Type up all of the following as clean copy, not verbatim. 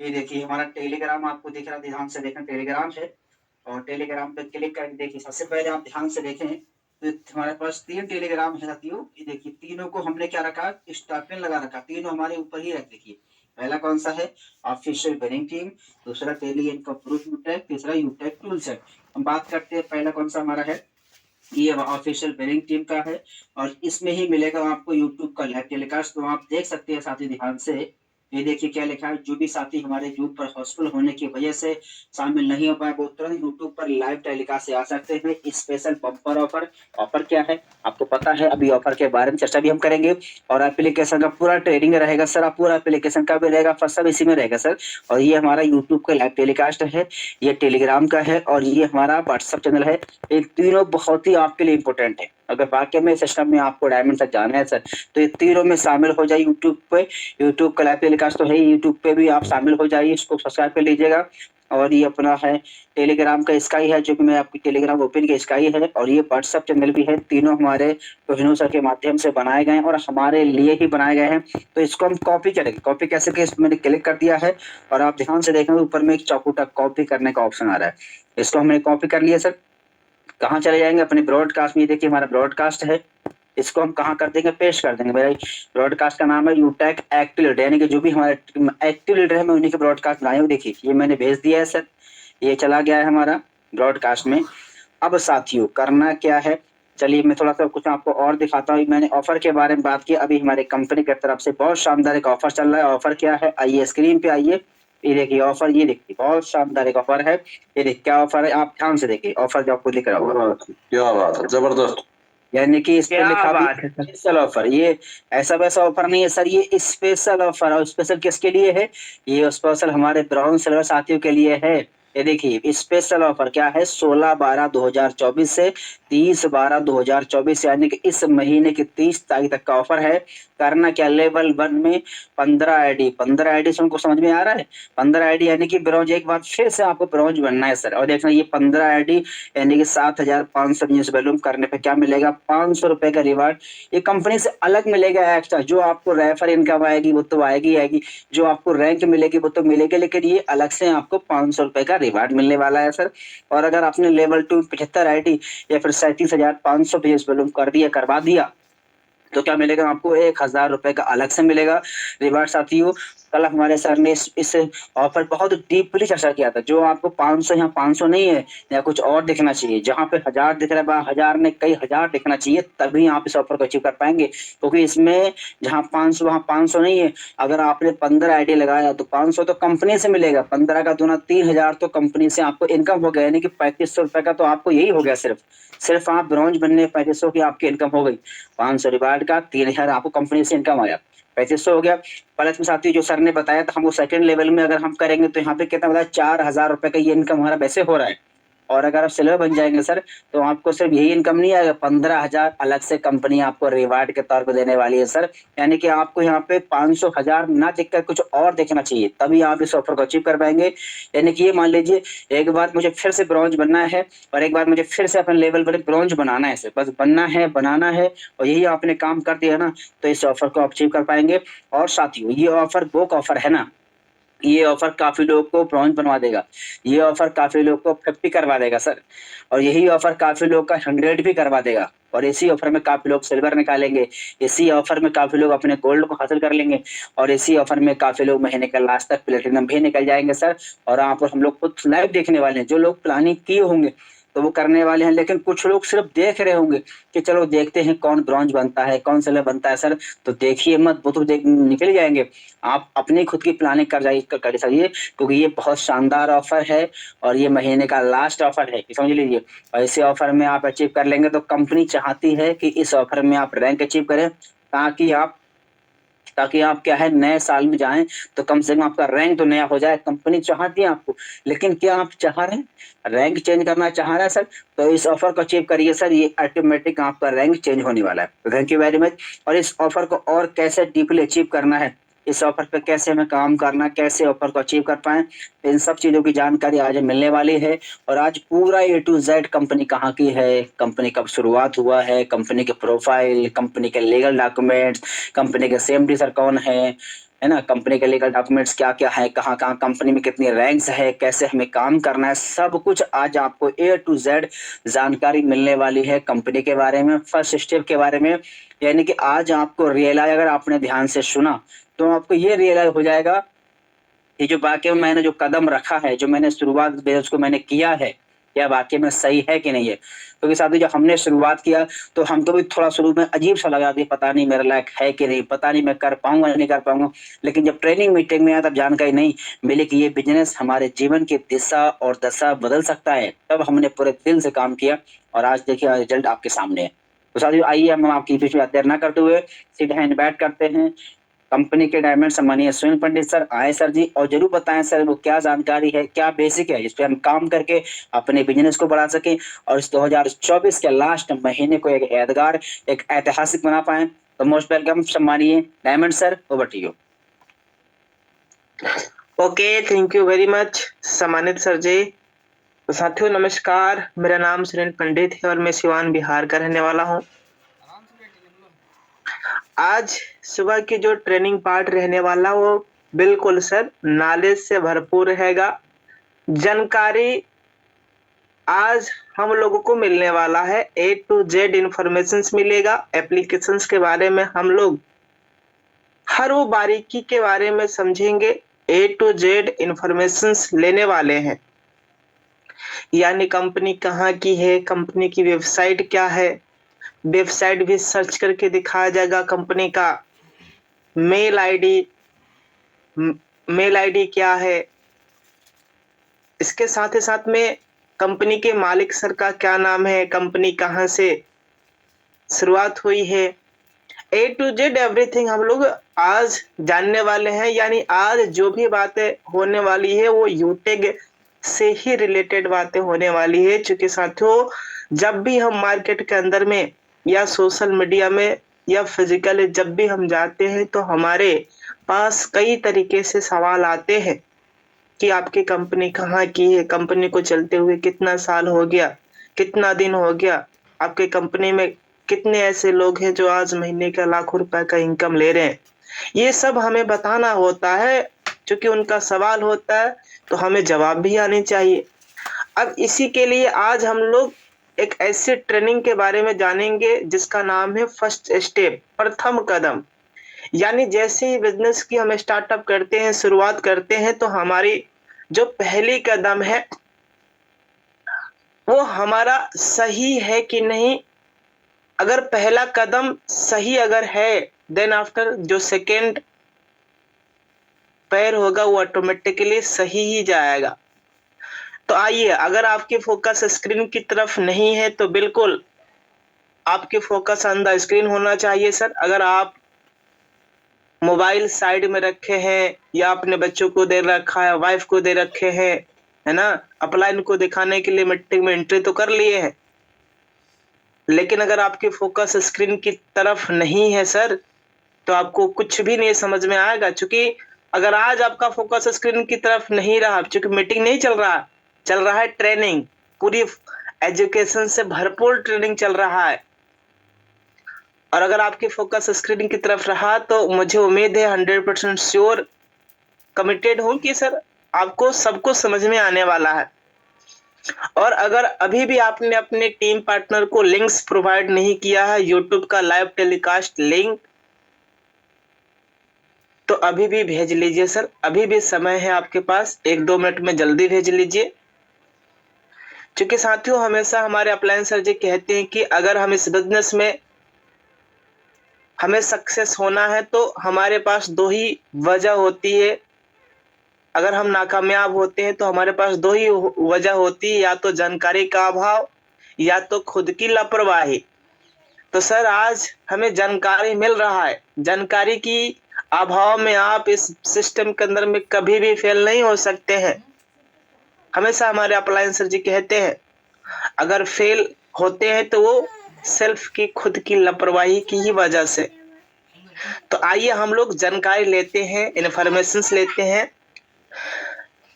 ये देखिए हमारा टेलीग्राम आपको दिख रहा है, ध्यान से देखें टेलीग्राम है। और टेलीग्राम पे क्लिक करके देखिए, सबसे पहले आप ध्यान से देखें तो हमारे पास 3 टेलीग्राम है साथियों। ये देखिए तीनों को हमने क्या रखा, स्टार पिन लगा रखा, तीनों हमारे ऊपर ही रख देखिए। पहला कौन सा है, ऑफिशियल बिलिंग टीम। दूसरा टेली इनका प्रूफ यूटेक। तीसरा यूटेक टूल्स है। हम बात करते हैं पहला कौन सा हमारा है, ये ऑफिशियल बिलिंग टीम का है। और इसमें ही मिलेगा आपको यूट्यूब का लाइव टेलीकास्ट, तो आप देख सकते हैं साथी ध्यान से। ये देखिए क्या लिखा है, जो भी साथी हमारे यूट्यूब पर हॉस्पिटल होने की वजह से शामिल नहीं हो पाए वो तुरंत यूट्यूब पर लाइव टेलीकास्ट से आ सकते हैं। Special bumper offer. ऑफर क्या है आपको पता है, अभी ऑफर के बारे में चर्चा भी हम करेंगे। और एप्लीकेशन का पूरा ट्रेडिंग रहेगा सर, आप पूरा एप्लीकेशन का भी रहेगा, फर्स्ट सब इसी में रहेगा सर। और ये हमारा यूट्यूब का लाइव टेलीकास्ट है, ये टेलीग्राम का है, और ये हमारा व्हाट्सअप चैनल है। ये तीनों बहुत ही आपके लिए इंपॉर्टेंट है। अगर वाकई में सिस्टम में आपको डायमंड तक जाना है सर, तो ये तीनों में शामिल हो जाइए यूट्यूब पे। यूट्यूब का लाइव टेलीकास्ट तो है ही, यूट्यूब पे भी आप शामिल हो जाइए, इसको सब्सक्राइब कर लीजिएगा। और ये अपना है टेलीग्राम का स्काई है, जो कि मैं आपकी टेलीग्राम ओपन के स्काई है, और ये व्हाट्सअप चैनल भी है। तीनों हमारे कोहिनूर सर के माध्यम से बनाए गए हैं और हमारे लिए ही बनाए गए हैं। तो इसको हम कॉपी करेंगे, कॉपी कैसे कि इसमें मैंने क्लिक कर दिया है, और आप ध्यान से देखेंगे ऊपर में एक चौकुटा कॉपी करने का ऑप्शन आ रहा है। इसको हमने कॉपी कर लिया सर। कहाँ चले जाएंगे, अपने ब्रॉडकास्ट में। ये देखिए हमारा ब्रॉडकास्ट है, इसको हम कहाँ कर देंगे, पेस्ट कर देंगे। मेरा ब्रॉडकास्ट का नाम है यूटेक एक्टिव लीडर, यानी कि जो भी हमारे एक्टिव लीडर है मैं उन्हीं के ब्रॉडकास्ट बनाए हूँ। देखिए ये मैंने भेज दिया है सर, ये चला गया है हमारा ब्रॉडकास्ट में। अब साथियों करना क्या है, चलिए मैं थोड़ा सा कुछ आपको और दिखाता हूँ। मैंने ऑफर के बारे में बात की, अभी हमारे कंपनी की तरफ से बहुत शानदार एक ऑफर चल रहा है। ऑफर क्या है, आइए स्क्रीन पे आइए। ये देखिए ऑफर, ये देखिए बहुत शानदार एक ऑफर है। ये देखिए क्या ऑफर है, आप ध्यान से देखिए ऑफर जो आपको दिख रहा होगा। क्या बात है, जबरदस्त। यानी कि इस पे क्या लिखा भी बात है सर। Special offer. ये ऐसा वैसा ऑफर नहीं है सर, ये स्पेशल ऑफर। और स्पेशल किसके लिए है, ये स्पेशल हमारे ब्राउन सिल्वर साथियों के लिए है। ये देखिए स्पेशल ऑफर क्या है, 16/12/2024 से 30/12/2024, यानी कि इस महीने की 30 तारीख तक का ऑफर है। करना क्या, लेवल 1 में 15 आईडी। 15 आईडी से उनको समझ में आ रहा है, 15 आईडी यानी कि ब्रॉन्ज, एक बार फिर से आपको ब्रॉन्ज बनना है सर। और देखना ये 15 आईडी यानी कि 7,500 न्यूज वैल्यूम करने पे क्या मिलेगा, 500 रुपए का रिवार्ड। ये कंपनी से अलग मिलेगा एक्स्ट्रा, जो आपको रेफर इनकम आएगी वो तो आएगी, जो आपको रैंक मिलेगी वो तो मिलेगी, लेकिन ये अलग से आपको 500 रुपए का रिवार्ड मिलने वाला है सर। और अगर आपने लेवल 2 75 आईडी या फिर 37,500 न्यूज वैल्यूम कर दिया, करवा दिया, तो क्या मिलेगा आपको, 1,000 रुपए का अलग से मिलेगा रिवार्ड साथियों। कल हमारे सर ने इस ऑफर बहुत डीपली चर्चा किया था। जो आपको 500 यहाँ 500 नहीं है, या कुछ और दिखना चाहिए, जहाँ पे 1,000 दिख रहा है वहाँ 1,000 नहीं कई हजार दिखना चाहिए, तभी आप इस ऑफर को अचीव कर पाएंगे। क्योंकि इसमें जहाँ 500 वहाँ 500 नहीं है। अगर आपने 15 आईडी लगाया तो 500 तो कंपनी से मिलेगा, 15 का दूना 3,000 तो कंपनी से आपको इनकम हो गया, यानी कि 3,500 रुपए का तो आपको यही हो गया। सिर्फ सिर्फ आप ब्रॉन्ज बनने 3,500 की आपकी इनकम हो गई। 500 रिवार्ड का 3,000 आपको कंपनी से इनकम आया, 3,500 हो गया। प्लस में साथियों जो सर ने बताया था, हम वो सेकंड लेवल में अगर हम करेंगे तो यहाँ पे कितना बताया, 4,000 रुपए का ये इनकम हमारा वैसे हो रहा है। और अगर आप सिल्वर बन जाएंगे सर, तो आपको सिर्फ यही इनकम नहीं आएगा, 15,000 अलग से कंपनी आपको रिवार्ड के तौर पर देने वाली है सर। यानी कि आपको यहाँ पे 500 1000 ना देखकर कुछ और देखना चाहिए, तभी आप इस ऑफर को अचीव कर पाएंगे। यानी कि ये मान लीजिए, एक बार मुझे फिर से ब्रॉन्ज बनना है, और एक बार मुझे फिर से अपने लेवल पर ब्रॉन्ज बनाना है सर, बस बनना है, बनाना है। और यही आपने काम कर दिया ना, तो इस ऑफर को अचीव कर पाएंगे। और साथियों ये ऑफर वो ऑफर है ना, ये ऑफर काफी लोगों को ब्रॉन्ज बनवा देगा, ये ऑफर काफी लोगों को 50 करवा देगा सर, और यही ऑफर काफी लोग का 100 भी करवा देगा। और इसी ऑफर में काफी लोग सिल्वर निकालेंगे, इसी ऑफर में काफी लोग अपने गोल्ड को हासिल कर लेंगे, और इसी ऑफर में काफी लोग महीने के लास्ट तक प्लेटिनम भी निकल जाएंगे सर। और आप और हम लोग खुद लाइव देखने वाले हैं, जो लोग प्लानिंग किए होंगे तो वो करने वाले हैं, लेकिन कुछ लोग सिर्फ देख रहे होंगे कि चलो देखते हैं कौन ब्रॉन्ज बनता है, कौन सिल्वर बनता है सर। तो देखिए मत, वो तो देख निकल जाएंगे। आप अपनी खुद की प्लानिंग कर जाइए, कर जाइए, क्योंकि ये बहुत शानदार ऑफर है, और ये महीने का लास्ट ऑफर है, समझ लीजिए। और इसी ऑफर में आप अचीव कर लेंगे, तो कंपनी चाहती है कि इस ऑफर में आप रैंक अचीव करें, ताकि आप क्या है नए साल में जाएं तो कम से कम आपका रैंक तो नया हो जाए। कंपनी चाहती है आपको, लेकिन क्या आप चाह रहे हैं रैंक चेंज करना, चाह रहे हैं सर, तो इस ऑफर को अचीव करिए सर, ये ऑटोमेटिक आपका रैंक चेंज होने वाला है। Thank you very much. और इस ऑफर को और कैसे डीपली अचीव करना है, इस ऑफर पे कैसे हमें काम करना, कैसे ऑफर को अचीव कर पाए, इन सब चीजों की जानकारी आज मिलने वाली है। और आज पूरा A to Z कंपनी कहाँ की है, कंपनी कब शुरुआत हुआ है, कंपनी के प्रोफाइल, कंपनी के लीगल डॉक्यूमेंट्स, कंपनी के CMD सर कौन है, है ना, कंपनी के लीगल डॉक्यूमेंट्स क्या क्या है, कहाँ कहाँ कंपनी में कितनी रैंक्स है, कैसे हमें काम करना है, सब कुछ आज आपको A to Z जानकारी मिलने वाली है कंपनी के बारे में, फर्स्ट स्टेप के बारे में। यानी कि आज आपको रियलाइज, अगर आपने ध्यान से सुना तो आपको ये रियलाइज हो जाएगा ये जो वाकई में मैंने जो कदम रखा है, जो मैंने शुरुआत उसको मैंने किया है, क्या वाकई में सही है कि नहीं है। क्योंकि साथी जब हमने शुरुआत किया तो हमको भी थोड़ा शुरू में अजीब सा लगा कि पता नहीं मेरे लायक है कि नहीं, पता नहीं मैं कर पाऊंगा नहीं कर पाऊंगा। लेकिन जब ट्रेनिंग मीटिंग में आया तब जानकारी नहीं मिली कि ये बिजनेस हमारे जीवन की दिशा और दशा बदल सकता है। तब हमने पूरे दिल से काम किया और आज देखिए रिजल्ट आपके सामने है। तो साथियों आइए हम आपकी बीच में देर ना करते हुए सीधा इन्वाइट करते हैं कंपनी के डायमंड सम्मानीय सुनील पंडित सर। आए सर जी, और जरूर बताएं सर वो क्या जानकारी है, क्या बेसिक है जिस पे हम काम करके अपने बिजनेस को बढ़ा सकें और इस 2024 के लास्ट महीने को एक यादगार, एक ऐतिहासिक बना पाए। तो मोस्ट वेलकम सम्मानीय diamond sir, over to you. Okay, thank you very much सम्मानित सर जी। तो साथियों नमस्कार, मेरा नाम सुनील पंडित है और मैं सिवान बिहार का रहने वाला हूँ। आज सुबह की जो ट्रेनिंग पार्ट रहने वाला वो बिल्कुल सर नॉलेज से भरपूर रहेगा। जानकारी आज हम लोगों को मिलने वाला है, A to Z इंफॉर्मेशंस मिलेगा। एप्लीकेशंस के बारे में हम लोग हर वो बारीकी के बारे में समझेंगे, A to Z इंफॉर्मेशंस लेने वाले हैं। यानी कंपनी कहाँ की है, कंपनी की वेबसाइट क्या है, वेबसाइट भी सर्च करके दिखाया जाएगा। कंपनी का मेल आईडी क्या है, इसके साथ ही साथ में कंपनी के मालिक सर का क्या नाम है, कंपनी कहाँ से शुरुआत हुई है, A to Z एवरीथिंग हम लोग आज जानने वाले हैं। यानी आज जो भी बातें होने वाली है वो यूटेग से ही रिलेटेड बातें होने वाली है। क्योंकि साथियों जब भी हम मार्केट के अंदर में या सोशल मीडिया में या फिजिकली जब भी हम जाते हैं तो हमारे पास कई तरीके से सवाल आते हैं कि आपकी कंपनी कहाँ की है, कंपनी को चलते हुए कितना साल हो गया, कितना दिन हो गया, आपके कंपनी में कितने ऐसे लोग हैं जो आज महीने का लाखों रुपए का इनकम ले रहे हैं। ये सब हमें बताना होता है, क्योंकि उनका सवाल होता है तो हमें जवाब भी आनी चाहिए। अब इसी के लिए आज हम लोग एक ऐसी ट्रेनिंग के बारे में जानेंगे जिसका नाम है फर्स्ट स्टेप, प्रथम कदम। यानी जैसे ही बिजनेस की हम स्टार्टअप करते हैं, शुरुआत करते हैं, तो हमारी जो पहली कदम है वो हमारा सही है कि नहीं। अगर पहला कदम सही अगर है, देन आफ्टर जो सेकेंड पैर होगा वो ऑटोमेटिकली सही ही जाएगा। तो आइए, अगर आपकी फोकस स्क्रीन की तरफ नहीं है तो बिल्कुल आपकी फोकस ऑन द स्क्रीन होना चाहिए सर। अगर आप मोबाइल साइड में रखे हैं या अपने बच्चों को दे रखा है, वाइफ को दे रखे हैं, है ना, अपलाइन को दिखाने के लिए मीटिंग में एंट्री तो कर लिए हैं, लेकिन अगर आपकी फोकस स्क्रीन की तरफ नहीं है सर तो आपको कुछ भी नहीं समझ में आएगा। क्योंकि अगर आज आपका फोकस स्क्रीन की तरफ नहीं रहा, क्योंकि मीटिंग नहीं चल रहा है ट्रेनिंग, पूरी एजुकेशन से भरपूर ट्रेनिंग चल रहा है, और अगर आपकी फोकस स्क्रीन की तरफ रहा तो मुझे उम्मीद है 100% श्योर कमिटेड हूं कि सर आपको सब कुछ समझ में आने वाला है। और अगर अभी भी आपने अपने टीम पार्टनर को लिंक्स प्रोवाइड नहीं किया है, यूट्यूब का लाइव टेलीकास्ट लिंक, तो अभी भी भेज लीजिए सर। अभी भी समय है आपके पास, 1-2 मिनट में जल्दी भेज लीजिए। क्योंकि साथियों हमेशा हमारे अपलाइन सर जी कहते हैं कि अगर हम इस बिजनेस में हमें सक्सेस होना है तो हमारे पास 2 ही वजह होती है। अगर हम नाकामयाब होते हैं तो हमारे पास 2 ही वजह होती है, या तो जानकारी का अभाव या तो खुद की लापरवाही। तो सर आज हमें जानकारी मिल रहा है, जानकारी की अभाव में आप इस सिस्टम के अंदर में कभी भी फेल नहीं हो सकते हैं। हमेशा हमारे अपलाइन सर जी कहते हैं अगर फेल होते हैं तो वो सेल्फ की, खुद की लापरवाही की ही वजह से। तो आइए हम लोग जानकारी लेते हैं, इंफॉर्मेशंस लेते हैं।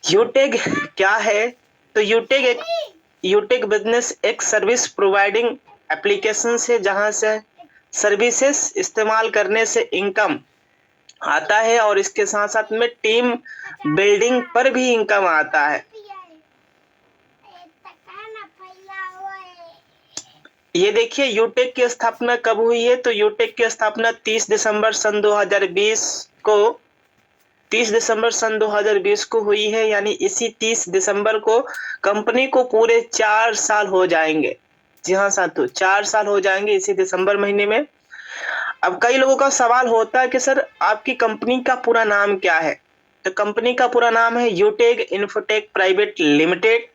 यूटेग क्या है? तो यूटेग बिजनेस एक सर्विस प्रोवाइडिंग एप्लीकेशन है जहां से सर्विसेज इस्तेमाल करने से इनकम आता है और इसके साथ साथ में टीम बिल्डिंग पर भी इनकम आता है। ये देखिए यूटेक की स्थापना कब हुई है, तो यूटेक की स्थापना 30 दिसंबर सन 2020 को 30 दिसंबर सन 2020 को हुई है। यानी इसी 30 दिसंबर को कंपनी को पूरे 4 साल हो जाएंगे। जी हाँ साथियों, 4 साल हो जाएंगे इसी दिसंबर महीने में। अब कई लोगों का सवाल होता है कि सर आपकी कंपनी का पूरा नाम क्या है, तो कंपनी का पूरा नाम है यूटेक इन्फोटेक प्राइवेट लिमिटेड।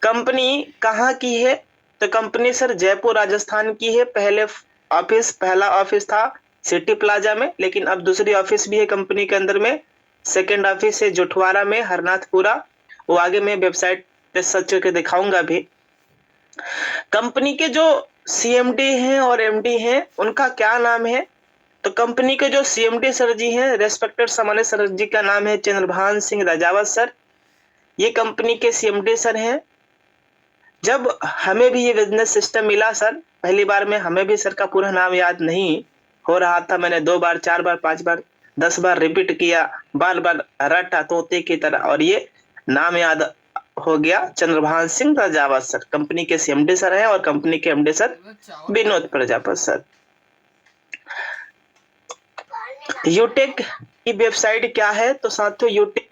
कंपनी कहाँ की है, तो कंपनी सर जयपुर राजस्थान की है। पहला ऑफिस था सिटी प्लाजा में, लेकिन अब दूसरी ऑफिस भी है कंपनी के अंदर में। सेकंड ऑफिस है जोठवाड़ा में हरनाथपुरा, वो आगे मैं वेबसाइट पे सर्च करके दिखाऊंगा भी। कंपनी के जो सीएमडी हैं और एमडी हैं उनका क्या नाम है, तो कंपनी के जो सीएमडी सर जी हैं रेस्पेक्टेड सामान्य सर जी का नाम है चंद्रभान सिंह राजावत सर। ये कंपनी के सीएमडी सर हैं। जब हमें भी ये बिजनेस सिस्टम मिला सर, पहली बार में हमें भी सर का पूरा नाम याद नहीं हो रहा था। मैंने 2 बार 4 बार 5 बार 10 बार रिपीट किया, बार बार रटा तोते की तरह, और ये नाम याद हो गया। चंद्रभान सिंह राजावत सर कंपनी के सीएमडी सर हैं और कंपनी के MD sir Vinod Prajapat sir. Utech की वेबसाइट क्या है, तो साथियों यूटेक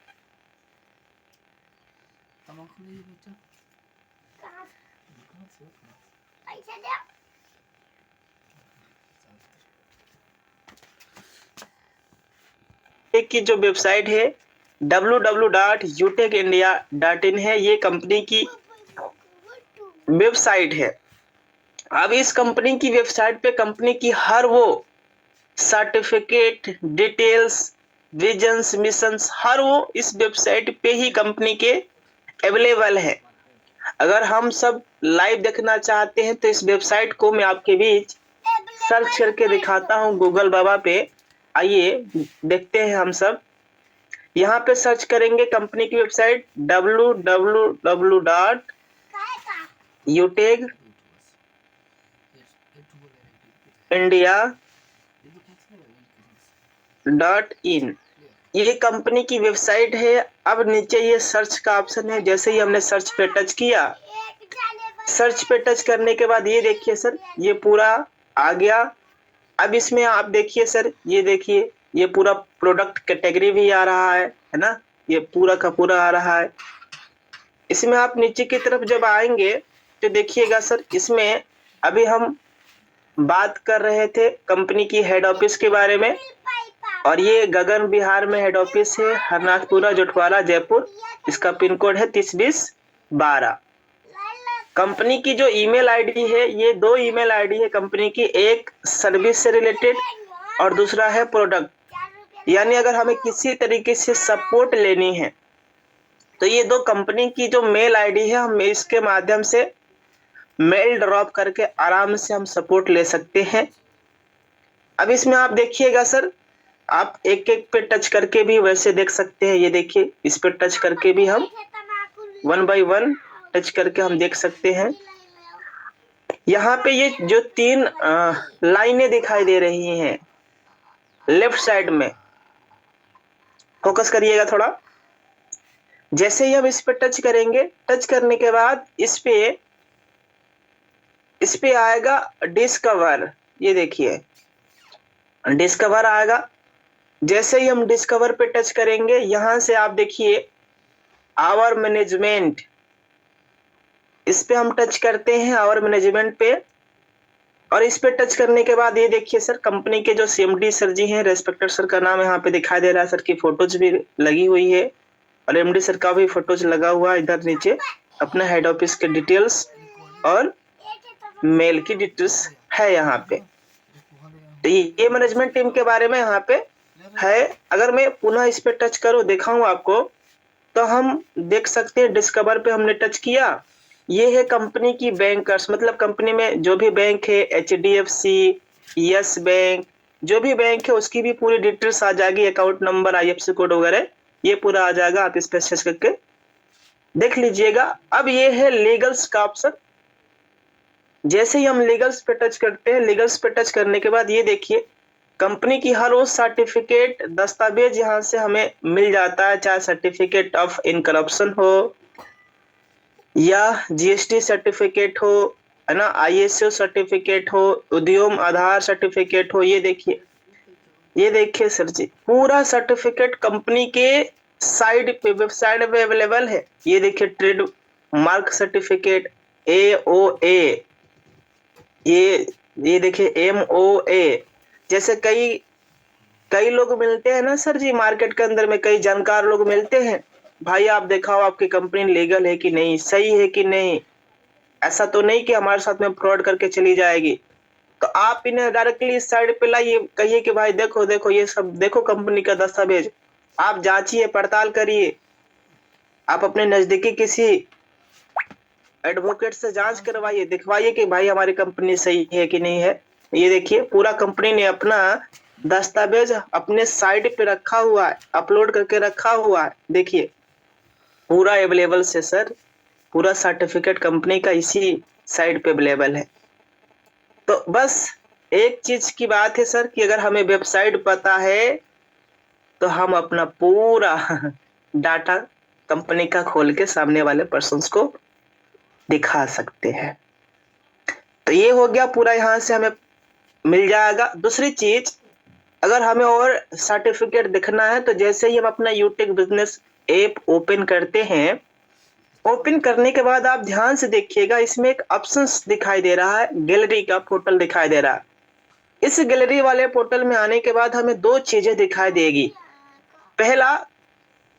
की जो वेबसाइट है www.utekindia.in है। ये कंपनी की वेबसाइट है। अब इस कंपनी की वेबसाइट पे कंपनी की हर वो सर्टिफिकेट डिटेल्स विजन्स मिशंस हर वो इस वेबसाइट पे ही कंपनी के अवेलेबल है। अगर हम सब लाइव देखना चाहते हैं तो इस वेबसाइट को मैं आपके बीच सर्च करके दिखाता हूं गूगल बाबा पे। आइए देखते हैं हम सब। यहाँ पे सर्च करेंगे कंपनी की वेबसाइट www.utekindia.in। ये कंपनी की वेबसाइट है। अब नीचे ये सर्च का ऑप्शन है। जैसे ही हमने सर्च पे टच किया, सर्च पे टच करने के बाद ये देखिए सर ये पूरा आ गया। अब इसमें आप देखिए सर, ये देखिए ये पूरा प्रोडक्ट कैटेगरी भी आ रहा है ना, ये पूरा का पूरा आ रहा है। इसमें आप नीचे की तरफ जब आएंगे तो देखिएगा सर, इसमें अभी हम बात कर रहे थे कंपनी की हेड ऑफिस के बारे में, और ये गगन बिहार में हेड ऑफिस है, हरनाथपुरा जोठवाड़ा जयपुर। इसका पिन कोड है 302012। कंपनी की जो ईमेल आईडी है, ये 2 ईमेल आईडी है कंपनी की, एक सर्विस से रिलेटेड और दूसरा है प्रोडक्ट। यानी अगर हमें किसी तरीके से सपोर्ट लेनी है तो ये 2 कंपनी की जो मेल आईडी है, हम इसके माध्यम से मेल ड्रॉप करके आराम से हम सपोर्ट ले सकते हैं। अब इसमें आप देखिएगा सर, आप एक एक पे टच करके भी वैसे देख सकते हैं। ये देखिए इस पे टच करके भी हम 1 बाय 1 टच करके हम देख सकते हैं। यहाँ पे ये जो 3 लाइनें दिखाई दे रही हैं लेफ्ट साइड में, फोकस करिएगा थोड़ा। जैसे ही हम इस पे टच करेंगे, टच करने के बाद इस पे आएगा डिस्कवर। ये देखिए डिस्कवर आएगा। जैसे ही हम डिस्कवर पे टच करेंगे, यहां से आप देखिए आवर मैनेजमेंट, इस पे हम टच करते हैं आवर मैनेजमेंट पे। और इस पे टच करने के बाद ये देखिए सर, कंपनी के जो सीएमडी सर जी हैं, रेस्पेक्टेड सर का नाम यहाँ पे दिखाई दे रहा है। सर की फोटोज भी लगी हुई है और एमडी सर का भी फोटोज लगा हुआ है। इधर नीचे अपना हेड ऑफिस के डिटेल्स और मेल की डिटेल्स है यहाँ पे। तो ये मैनेजमेंट टीम के बारे में यहाँ पे है। अगर मैं पुनः इस पे टच करूं, दिखाऊं आपको, तो हम देख सकते हैं डिस्कवर पे हमने टच किया। ये है कंपनी की बैंकर्स, मतलब कंपनी में जो भी बैंक है, HDFC, यस बैंक, जो भी बैंक है उसकी भी पूरी डिटेल्स आ जाएगी, अकाउंट नंबर, IFSC कोड वगैरह ये पूरा आ जाएगा। आप इस पे सर्च करके देख लीजिएगा। अब ये है लीगल्स का ऑप्शन। जैसे ही हम लीगल्स पे टच करते हैं, लीगल्स पे टच करने के बाद ये देखिए कंपनी की हर वो सर्टिफिकेट दस्तावेज यहाँ से हमें मिल जाता है, चाहे सर्टिफिकेट ऑफ इनकरप्शन हो या जीएसटी सर्टिफिकेट हो, है ना, आईएसओ सर्टिफिकेट हो, उद्यम आधार सर्टिफिकेट हो। ये देखिए सर जी, पूरा सर्टिफिकेट कंपनी के साइड पे, वेबसाइट पे अवेलेबल है। ये देखिए ट्रेड मार्क सर्टिफिकेट, AOA, ये देखिए MOA। जैसे कई लोग मिलते हैं ना सर जी मार्केट के अंदर में, कई जानकार लोग मिलते हैं, भाई आप दिखाओ आपकी कंपनी लीगल है कि नहीं, सही है कि नहीं, ऐसा तो नहीं कि हमारे साथ में फ्रॉड करके चली जाएगी। तो आप इन्हें डायरेक्टली इस साइड पे लाइए, कहिए कि भाई देखो ये सब देखो कंपनी का दस्तावेज, आप जांचिए, पड़ताल करिए, आप अपने नजदीकी किसी एडवोकेट से जांच करवाइए, दिखवाइए कि भाई हमारी कंपनी सही है कि नहीं है। ये देखिए पूरा कंपनी ने अपना दस्तावेज अपने साइड पे रखा हुआ है, अपलोड करके रखा हुआ है। देखिए पूरा अवेलेबल से सर, पूरा सर्टिफिकेट कंपनी का इसी साइड पे अवेलेबल है। तो बस एक चीज की बात है सर कि अगर हमें वेबसाइट पता है तो हम अपना पूरा डाटा कंपनी का खोल के सामने वाले पर्सन्स को दिखा सकते हैं। तो ये हो गया पूरा, यहाँ से हमें मिल जाएगा। दूसरी चीज, अगर हमें और सर्टिफिकेट दिखना है तो जैसे ही हम अपना यूटेक बिजनेस ऐप ओपन करते हैं, ओपन करने के बाद आप ध्यान से देखिएगा, इसमें एक ऑप्शंस दिखाई दे रहा है, गैलरी का पोर्टल दिखाई दे रहा है। इस गैलरी वाले पोर्टल में आने के बाद हमें दो चीजें दिखाई देगी। पहला,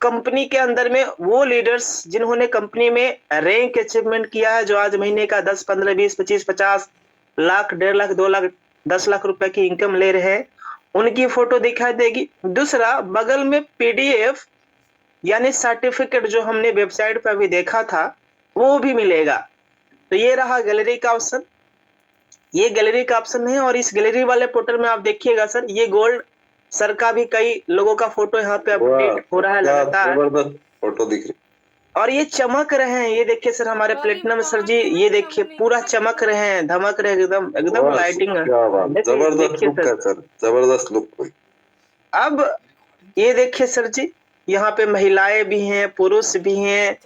कंपनी के अंदर में वो लीडर्स जिन्होंने कंपनी में रैंक अचीवमेंट किया है, जो आज महीने का 10, 15, 20, 25, 50 लाख, 1.5 लाख, 2 लाख, 10 लाख रुपए की इनकम ले रहे हैं, उनकी फोटो दिखाई देगी। दूसरा, बगल में PDF यानी सर्टिफिकेट जो हमने वेबसाइट पर भी देखा था वो भी मिलेगा। तो ये रहा गैलरी का ऑप्शन, ये गैलरी का ऑप्शन है। और इस गैलरी वाले पोर्टल में आप देखिएगा सर, ये गोल्ड सर का भी कई लोगों का फोटो यहाँ पे अपडेट हो रहा है लगातार, जबरदस्त फोटो दिख रही। और ये चमक रहे हैं। ये देखिए सर हमारे प्लेटिनम सर जी, ये देखिए पूरा चमक रहे हैं, धमक रहे हैं, एकदम एकदम लाइटिंग। क्या बात, जबरदस्त लुक है सर, जबरदस्त लुक। अब ये देखिए सर जी, यहाँ पे महिलाएं भी हैं, पुरुष भी हैं,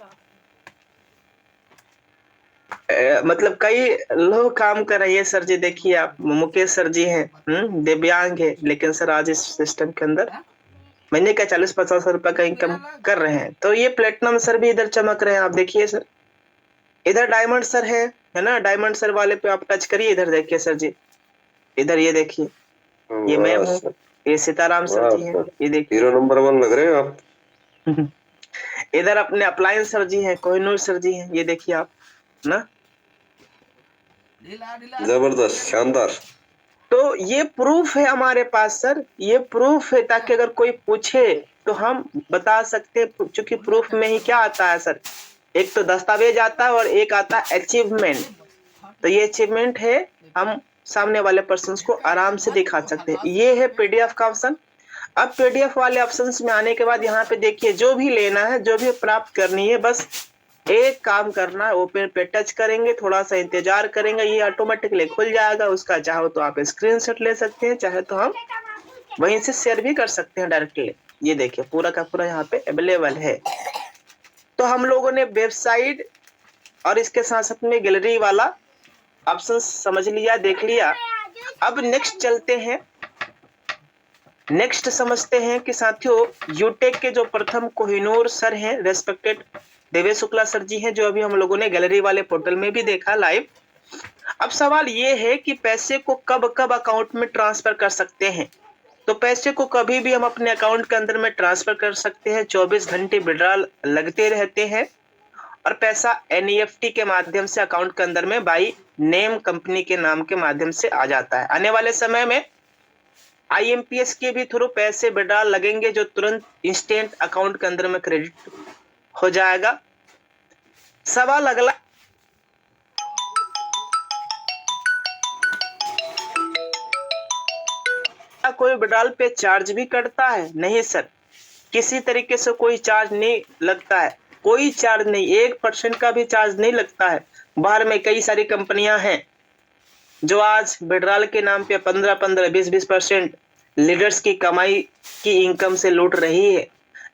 मतलब कई लोग काम कर रहे हैं सर जी। देखिए आप, मुकेश सर जी हैं, दिव्यांग है, लेकिन सर आज इस सिस्टम के अंदर महीने का 40-50 रुपए का इनकम कर रहे हैं। तो ये प्लेटिनम सर भी इधर चमक रहे हैं। आप देखिए सर, इधर डायमंड सर है ना, डायमंड सर वाले पे आप टच करिए, इधर देखिए सर जी, इधर ये देखिए, ये मैं हूँ, ये सीताराम सर जी हैं, ये देखिए हीरो नंबर 1 लग रहे हैं आप। इधर अपने अप्लायंस सर जी हैं, कोहिनूर सर जी हैं, ये देखिए आप ना, जबरदस्त, शानदार। तो ये प्रूफ है हमारे पास सर, ये प्रूफ है, ताकि अगर कोई पूछे तो हम बता सकते हैं। चूंकि प्रूफ में ही क्या आता है सर, एक तो दस्तावेज आता है और एक आता है अचीवमेंट। तो ये अचीवमेंट है, हम सामने वाले पर्सन को आराम से दिखा सकते हैं। ये है PDF का ऑप्शन। अब PDF वाले ऑप्शंस में आने के बाद यहाँ पे देखिए, जो भी लेना है, जो भी प्राप्त करनी है, बस एक काम करना है, ओपन पे टच करेंगे, थोड़ा सा इंतजार करेंगे, ये ऑटोमेटिकली खुल जाएगा। उसका चाहो तो आप स्क्रीनशॉट ले सकते हैं, चाहे तो हम वहीं से शेयर भी कर सकते हैं डायरेक्टली। ये देखिए पूरा का पूरा यहाँ पे अवेलेबल है। तो हम लोगों ने वेबसाइट और इसके साथ साथ में गैलरी वाला ऑप्शन समझ लिया, देख लिया। अब नेक्स्ट चलते हैं, नेक्स्ट समझते हैं कि साथियों, यूटेक के जो प्रथम कोहिनूर सर हैं, रेस्पेक्टेड देवेश शुक्ला सर जी हैं, जो अभी हम लोगों ने गैलरी वाले पोर्टल में भी देखा लाइव। अब सवाल ये है कि पैसे को कब कब अकाउंट में ट्रांसफर कर सकते हैं। तो पैसे को कभी भी हम अपने अकाउंट के अंदर में ट्रांसफर कर सकते हैं, 24 घंटे विड्रॉल लगते रहते हैं, और पैसा NEFT के माध्यम से अकाउंट के अंदर में बाई नेम, कंपनी के नाम के माध्यम से आ जाता है। आने वाले समय में IMPS के भी थ्रू पैसे विड्रॉल लगेंगे, जो तुरंत इंस्टेंट अकाउंट के अंदर में क्रेडिट हो जाएगा। सवाल अगला, कोई विड्रॉल पे चार्ज भी कटता है? नहीं सर, किसी तरीके से कोई चार्ज नहीं लगता है, कोई चार्ज नहीं, 1% का भी चार्ज नहीं लगता है। बाहर में कई सारी कंपनियां हैं जो आज विड्रॉल के नाम पे 15-15, 20-20% लीडर्स की कमाई की इनकम से लूट रही है।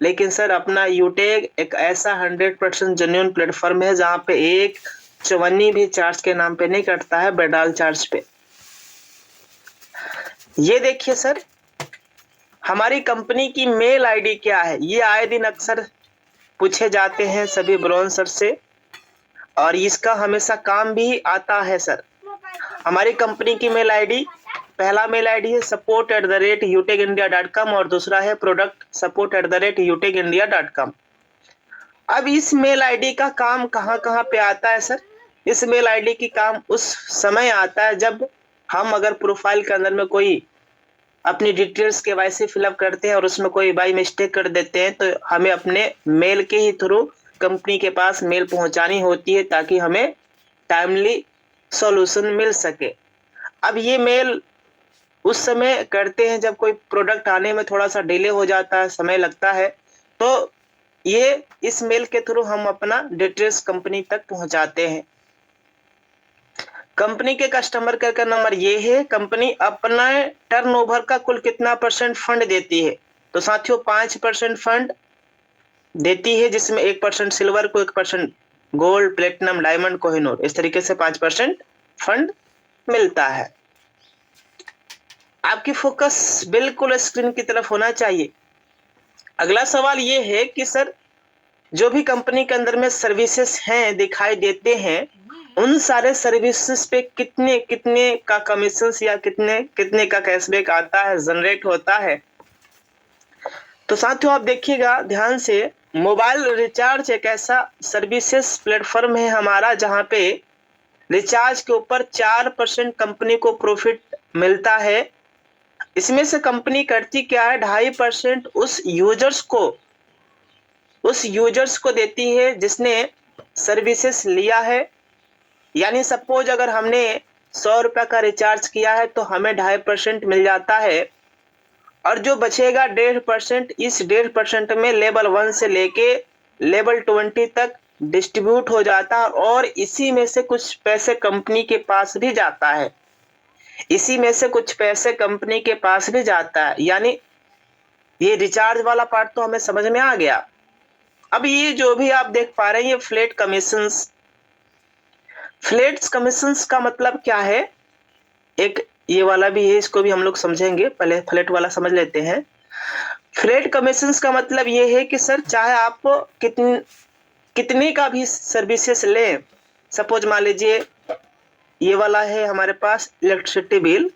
लेकिन सर अपना यूटेक एक ऐसा 100% जेन्युइन प्लेटफॉर्म है जहां पे एक चवन्नी भी चार्ज के नाम पे नहीं कटता है, बेडाल चार्ज पे। ये देखिए सर, हमारी कंपनी की मेल आईडी क्या है, ये आए दिन अक्सर पूछे जाते हैं सभी ब्रोनसर से, और इसका हमेशा काम भी आता है सर। हमारी कंपनी की मेल आईडी, पहला मेल आईडी है support@utecindia.com और दूसरा है product support@utecindia.com। अब इस मेल आईडी का काम कहाँ कहाँ पे आता है सर? इस मेल आईडी की काम उस समय आता है जब हम अगर प्रोफाइल के अंदर में कोई अपनी डिटेल्स KYC फिलअप करते हैं और उसमें कोई बाई मिस्टेक कर देते हैं, तो हमें अपने मेल के ही थ्रू कंपनी के पास मेल पहुंचानी होती है ताकि हमें टाइमली सॉल्यूशन मिल सके। अब ये मेल उस समय करते हैं जब कोई प्रोडक्ट आने में थोड़ा सा डिले हो जाता है, समय लगता है, तो ये इस मेल के थ्रू हम अपना डिटेल्स कंपनी तक पहुंचाते हैं। कंपनी के कस्टमर केयर का नंबर ये है। कंपनी अपना टर्नओवर का कुल कितना % फंड देती है? तो साथियों 5% फंड देती है, जिसमें 1% सिल्वर को, 1% गोल्ड, प्लेटिनम, डायमंड, कोहिनूर, इस तरीके से 5% फंड मिलता है। आपकी फोकस बिल्कुल स्क्रीन की तरफ होना चाहिए। अगला सवाल ये है कि सर जो भी कंपनी के अंदर में सर्विसेज हैं, दिखाई देते हैं, उन सारे सर्विसेज पे कितने कितने का कमीशन या कितने कितने का कैशबैक आता है, जनरेट होता है? तो साथियों आप देखिएगा ध्यान से, मोबाइल रिचार्ज एक ऐसा सर्विसेज प्लेटफॉर्म है हमारा जहां पे रिचार्ज के ऊपर 4% कंपनी को प्रॉफिट मिलता है। इसमें से कंपनी करती क्या है, 2.5% उस यूजर्स को देती है जिसने सर्विसेज लिया है। यानी सपोज अगर हमने 100 रुपए का रिचार्ज किया है तो हमें 2.5% मिल जाता है, और जो बचेगा 1.5%, इस 1.5% में लेवल 1 से लेके लेवल 20 तक डिस्ट्रीब्यूट हो जाता है, और इसी में से कुछ पैसे कंपनी के पास भी जाता है। यानी ये रिचार्ज वाला पार्ट तो हमें समझ में आ गया। अब ये जो भी आप देख पा रहे हैं, ये फ्लैट कमीशंस का मतलब क्या है? एक ये वाला भी है, इसको भी हम लोग समझेंगे, पहले फ्लैट वाला समझ लेते हैं। फ्लैट कमीशंस का मतलब ये है कि सर चाहे आप कितने का भी सर्विसेज लें, सपोज मान लीजिए ये वाला है हमारे पास इलेक्ट्रिसिटी बिल।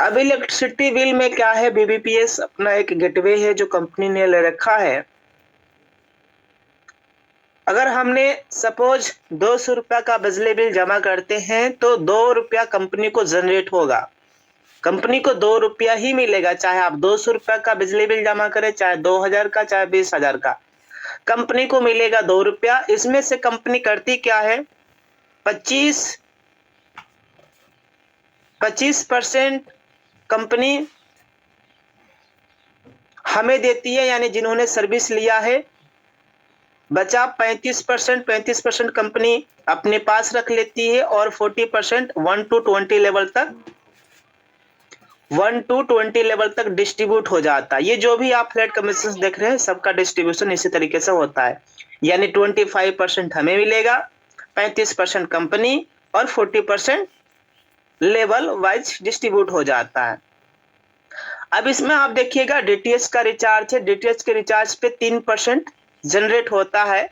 अब इलेक्ट्रिसिटी बिल में क्या है, BBPS अपना एक गेटवे है जो कंपनी ने ले रखा है। अगर हमने सपोज 200 रुपया का बिजली बिल जमा करते हैं तो 2 रुपया कंपनी को जनरेट होगा। कंपनी को 2 रुपया ही मिलेगा, चाहे आप 200 रुपया का बिजली बिल जमा करें, चाहे 2000 का, चाहे 20,000 का, कंपनी को मिलेगा 2 रुपया। इसमें से कंपनी करती क्या है, 25% कंपनी हमें देती है, यानी जिन्होंने सर्विस लिया है। बचा 35% कंपनी अपने पास रख लेती है, और 40% 1 to 20 लेवल तक डिस्ट्रीब्यूट हो जाता है। ये जो भी आप फ्लैट कमीशन देख रहे हैं, सबका डिस्ट्रीब्यूशन इसी तरीके से होता है। यानी 25% हमें मिलेगा, 35% कंपनी, और 40% लेवल वाइज डिस्ट्रीब्यूट हो जाता है। अब इसमें आप देखिएगा DTH का रिचार्ज है, DTH के रिचार्ज पे 3% जनरेट होता है।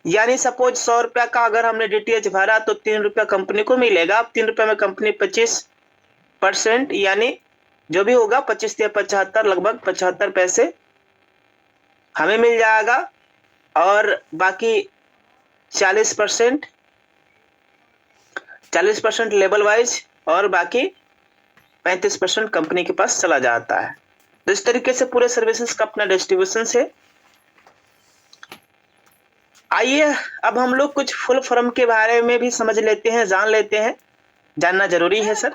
यानी सपोज 100 रुपया का अगर हमने DTH भरा तो 3 रुपया कंपनी को मिलेगा। अब 3 रुपया में कंपनी 25%, यानी जो भी होगा 25 या 75, लगभग 75 पैसे हमें मिल जाएगा, और बाकी 40% लेवल वाइज, और बाकी 35% कंपनी के पास चला जाता है। तो इस तरीके से पूरे सर्विसेज का अपना डिस्ट्रीब्यूशन है। आइए अब हम लोग कुछ फुल फॉर्म के बारे में भी समझ लेते हैं, जान लेते हैं, जानना जरूरी है सर।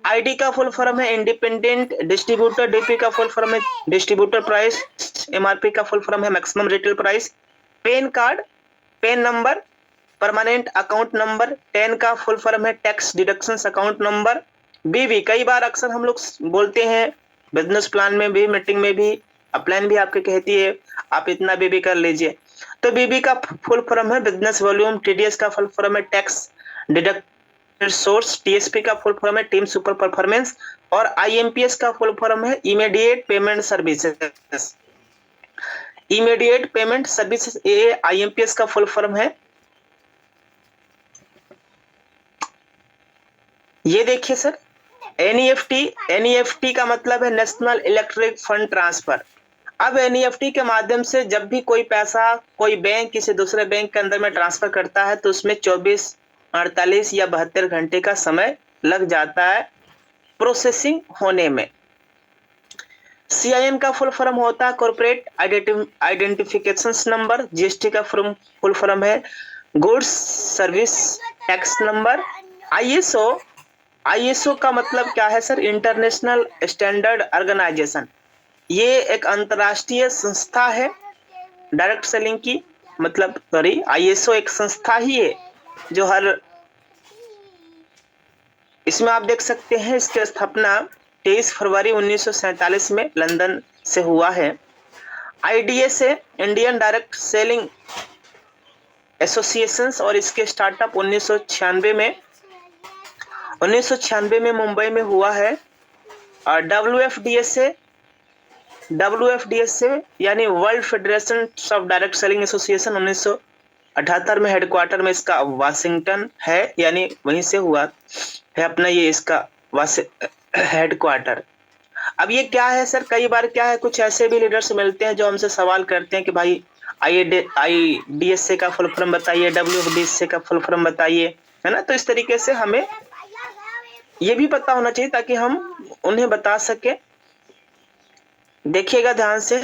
ID का फुल फॉर्म है इंडिपेंडेंट डिस्ट्रीब्यूटर, DP का फुल फॉर्म है डिस्ट्रीब्यूटर प्राइस, MRP का फुल फॉर्म है maximum retail price, pan card, pan number, permanent account number, 10 का फुल फॉर्म है टैक्स डिडक्शंस अकाउंट नंबर, बीबी कई बार अक्सर हम लोग बोलते हैं बिजनेस प्लान में भी, मीटिंग में भी, अपलाइन भी आपके कहती है आप इतना बीबी कर लीजिए। तो बीबी का फुल फॉर्म है बिजनेस वॉल्यूम, टीडीएस का फुल फॉर्म है टैक्स डिडक्टेड सोर्स, टीएसपी का फुल फॉर्म है टीम सुपर परफॉर्मेंस, और आईएमपीएस का फुल फॉर्म है immediate payment services. Immediate payment services ये आईएमपीएस का फुल फॉर्म है। ये देखिए सर, एनईएफटी का मतलब है नेशनल इलेक्ट्रॉनिक फंड ट्रांसफर। अब एनईएफटी के माध्यम से जब भी कोई पैसा कोई बैंक किसी दूसरे बैंक के अंदर में ट्रांसफर करता है तो उसमें 24, 48 या 72 घंटे का समय लग जाता है प्रोसेसिंग होने में। सीआईएन का फुल फॉर्म होता है कॉर्पोरेट आइडेंटिफिकेशन नंबर, जीएसटी का फुल फॉर्म है goods service tax number. ISO का मतलब क्या है सर? International standard organisation. ये एक अंतरराष्ट्रीय संस्था है डायरेक्ट सेलिंग की, मतलब सॉरी आईएसओ एक संस्था ही है जो हर, इसमें आप देख सकते हैं इसकी स्थापना 23 फरवरी 1947 में लंदन से हुआ है। आईडीएस है इंडियन डायरेक्ट सेलिंग एसोसिएशन, और इसके स्टार्टअप 1996 में मुंबई में हुआ है। और डब्ल्यूएफडीएस से यानी world federation of direct selling association 1978 में हेडक्वार्टर में इसका वाशिंगटन है, यानी वहीं से हुआ है अपना ये इसका हेडक्वार्टर। अब ये क्या है सर? कई बार क्या है कुछ ऐसे भी लीडर्स मिलते हैं जो हमसे सवाल करते हैं कि भाई आईडीएसए का फुल फॉर्म बताइए, डब्ल्यूएफडीएसए का फुल फॉर्म बताइए, है ना। तो इस तरीके से हमें ये भी पता होना चाहिए ताकि हम उन्हें बता सके। देखिएगा ध्यान से,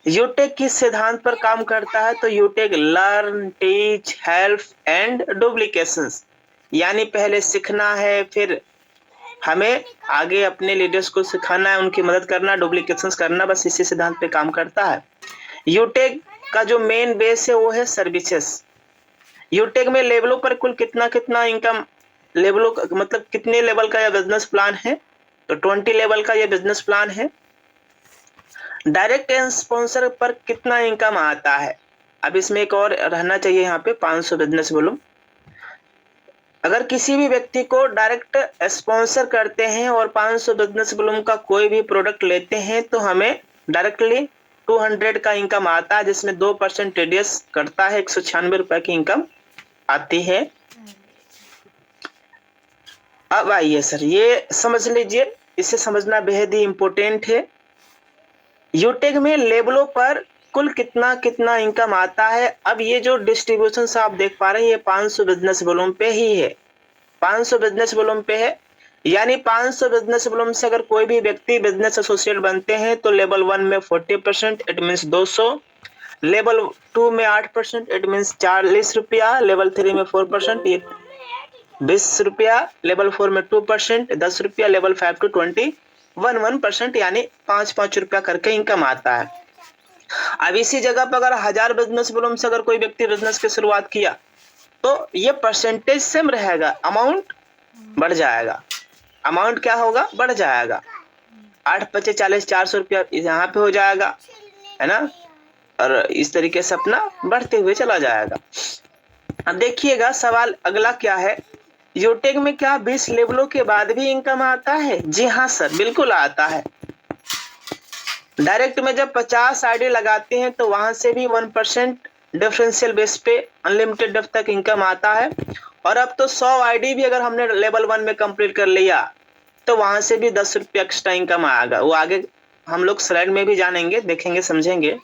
यूटेक किस सिद्धांत पर काम करता है? तो Utech learn, teach, help and duplications, यानी पहले सीखना है, फिर हमें आगे अपने लीडर्स को सिखाना है, उनकी मदद करना, डुप्लीकेशंस करना, बस इसी सिद्धांत पे काम करता है। यूटेक का जो मेन बेस है वो है सर्विसेज। यूटेक में लेवलों पर कुल कितना इनकम, लेवलों मतलब कितने लेवल का यह बिजनेस प्लान है? तो 20 लेवल का यह बिजनेस प्लान है। डायरेक्ट स्पॉन्सर पर कितना इनकम आता है? अब इसमें एक और रहना चाहिए यहाँ पे 500 बिजनेस वॉल्यूम। अगर किसी भी व्यक्ति को डायरेक्ट स्पॉन्सर करते हैं और 500 बिजनेस वॉल्यूम का कोई भी प्रोडक्ट लेते हैं तो हमें डायरेक्टली 200 का इनकम आता है, जिसमें 2% टीडीएस करता है, 196 रुपए की इनकम आती है। अब आइए सर, ये समझ लीजिए, इसे समझना बेहद ही इंपॉर्टेंट है। यूटेक में लेवलों पर कुल कितना इनकम आता है। अब ये जो डिस्ट्रीब्यूशन से आप देख पा रहे हैं ये 500 बिजनेस वॉल्यूम पे ही है, 500 बिजनेस वॉल्यूम पे है। यानी 500 बिजनेस वॉल्यूम से अगर कोई भी व्यक्ति बिजनेस एसोसिएट बनते हैं तो लेवल 1 में 40%, इट मीन्स 200, लेवल 2 में 8%, इट मीन्स 40 रुपया, लेवल 3 में 4%, ये 20 रुपया, लेवल 4 में 2%, 10 रुपया, लेवल 5 to 21%, यानी 5-5 रुपया करके इनकम आता है। अब इसी जगह पर अगर 1000 बिजनेस वॉल्यूम से अगर कोई व्यक्ति बिजनेस की शुरुआत किया तो ये परसेंटेज सेम रहेगा, अमाउंट बढ़ जाएगा। अमाउंट क्या होगा? बढ़ जाएगा। 8-5 40, 400 रुपया यहाँ पे हो जाएगा, है ना, और इस तरीके से अपना बढ़ते हुए चला जाएगा। अब देखिएगा सवाल अगला क्या है, यूटेक में क्या 20 लेवलों के बाद भी इनकम आता है? जी हाँ सर, बिल्कुल आता है। डायरेक्ट में जब 50 आईडी लगाते हैं तो वहां से भी 1% डिफरेंशियल बेस पे अनलिमिटेड डेफ तक इनकम आता है। और अब तो 100 आईडी भी अगर हमने लेवल 1 में कंप्लीट कर लिया तो वहां से भी 10 रुपया एक्स्ट्रा इनकम आएगा। वो आगे हम लोग स्लाइड में भी जानेंगे, देखेंगे, समझेंगे।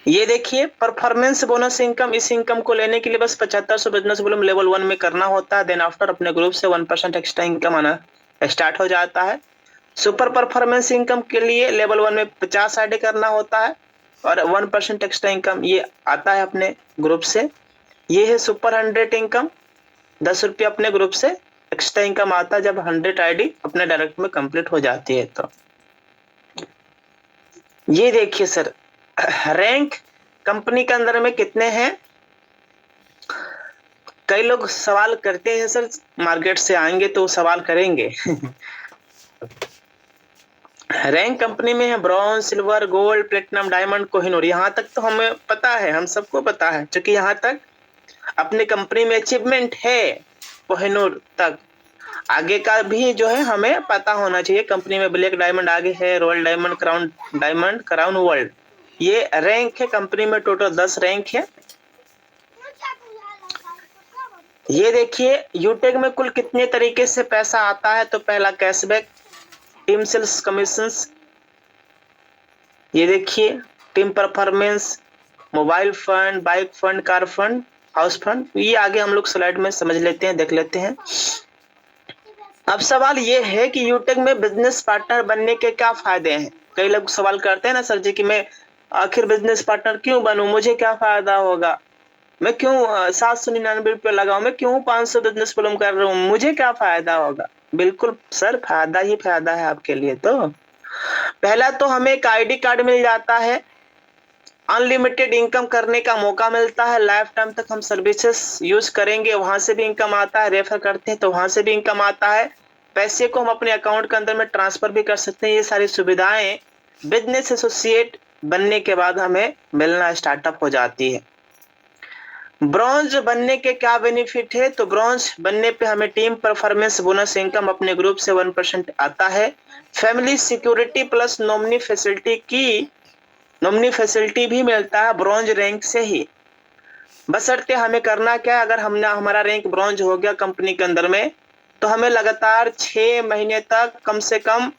ये देखिए परफॉर्मेंस बोनस इनकम, इस इनकम को लेने के लिए बस 7500 बिजनेस वॉल्यूम लेवल 1 में करना होता है, देन आफ्टर अपने ग्रुप से 1% एक्स्ट्रा इनकम आना स्टार्ट हो जाता है। सुपर परफॉर्मेंस इनकम के लिए लेवल 1 में 50 आईडी करना होता है और 1% एक्स्ट्रा इनकम ये आता है अपने ग्रुप से। ये है सुपर 100 इनकम, 10 रुपये अपने ग्रुप से एक्स्ट्रा इनकम आता है जब 100 आईडी अपने डायरेक्ट में कंप्लीट हो जाती है। तो ये देखिए सर, रैंक कंपनी के अंदर में कितने हैं? कई लोग सवाल करते हैं सर, मार्केट से आएंगे तो सवाल करेंगे रैंक कंपनी में है bronze, silver, gold, platinum, diamond, Kohinoor. यहाँ तक तो हमें पता है, हम सबको पता है, क्योंकि यहाँ तक अपने कंपनी में अचीवमेंट है कोहिनूर तक। आगे का भी जो है हमें पता होना चाहिए। कंपनी में ब्लैक डायमंड आगे है, रॉयल डायमंड, क्राउन वर्ल्ड, ये रैंक है कंपनी में। टोटल 10 रैंक है। ये देखिए यूटेक में कुल कितने तरीके से पैसा आता है। तो पहला कैशबैक, टीम सेल्स कमीशंस, ये देखिए team performance, mobile fund, bike fund, car fund, house fund. ये आगे हम लोग स्लाइड में समझ लेते हैं, देख लेते हैं। अब सवाल ये है कि यूटेक में बिजनेस पार्टनर बनने के क्या फायदे हैं। कई लोग सवाल करते हैं ना सर जी कि मैं आखिर बिजनेस पार्टनर क्यों बनूं, मुझे क्या फायदा होगा, मैं क्यों 799 रुपये लगाऊं, मैं क्यों 500 बिजनेस प्लम कर रहा हूँ, मुझे क्या फायदा होगा। बिल्कुल सर, फायदा ही फायदा है आपके लिए। तो पहला तो हमें एक आईडी कार्ड मिल जाता है, अनलिमिटेड इनकम करने का मौका मिलता है, लाइफ टाइम तक हम सर्विसेज यूज करेंगे, वहां से भी इनकम आता है, रेफर करते हैं तो वहां से भी इनकम आता है, पैसे को हम अपने अकाउंट के अंदर में ट्रांसफर भी कर सकते हैं। ये सारी सुविधाएं बिजनेस एसोसिएट बनने के बाद हमें मिलना स्टार्टअप हो जाती है। ब्रॉन्ज बनने के क्या बेनिफिट है। तो ब्रॉन्ज बनने पे हमें टीम परफॉर्मेंस बोनस इनकम अपने ग्रुप से 1% आता है, family security plus nominee facility भी मिलता है ब्रॉन्ज रैंक से ही। बशर्ते हमें करना क्या है, अगर हमने हमारा रैंक ब्रॉन्ज हो गया कंपनी के अंदर में, तो हमें लगातार 6 महीने तक कम से कम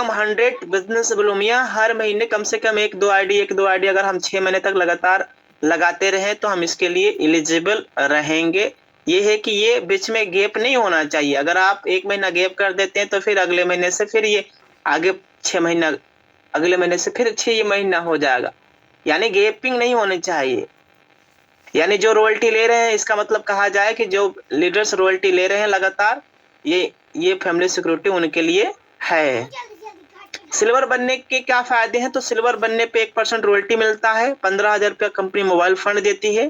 100 बिजनेस ब्लूमिया हर महीने कम से कम एक दो आईडी अगर हम 6 महीने तक लगातार लगाते रहे तो हम इसके लिए एलिजिबल रहेंगे। ये है कि ये बीच में गैप नहीं होना चाहिए। अगर आप 1 महीना गैप कर देते हैं तो फिर अगले महीने से फिर ये आगे 6 महीना, अगले महीने से फिर 6 महीना हो जाएगा, यानी गैपिंग नहीं होनी चाहिए। यानी जो रॉयल्टी ले रहे हैं, इसका मतलब कहा जाए कि जो लीडर्स रॉयल्टी ले रहे हैं लगातार, ये फैमिली सिक्योरिटी उनके लिए है। सिल्वर बनने के क्या फायदे हैं। तो सिल्वर बनने पे 1% रॉयल्टी मिलता है, 15,000 रुपया कंपनी मोबाइल फंड देती है,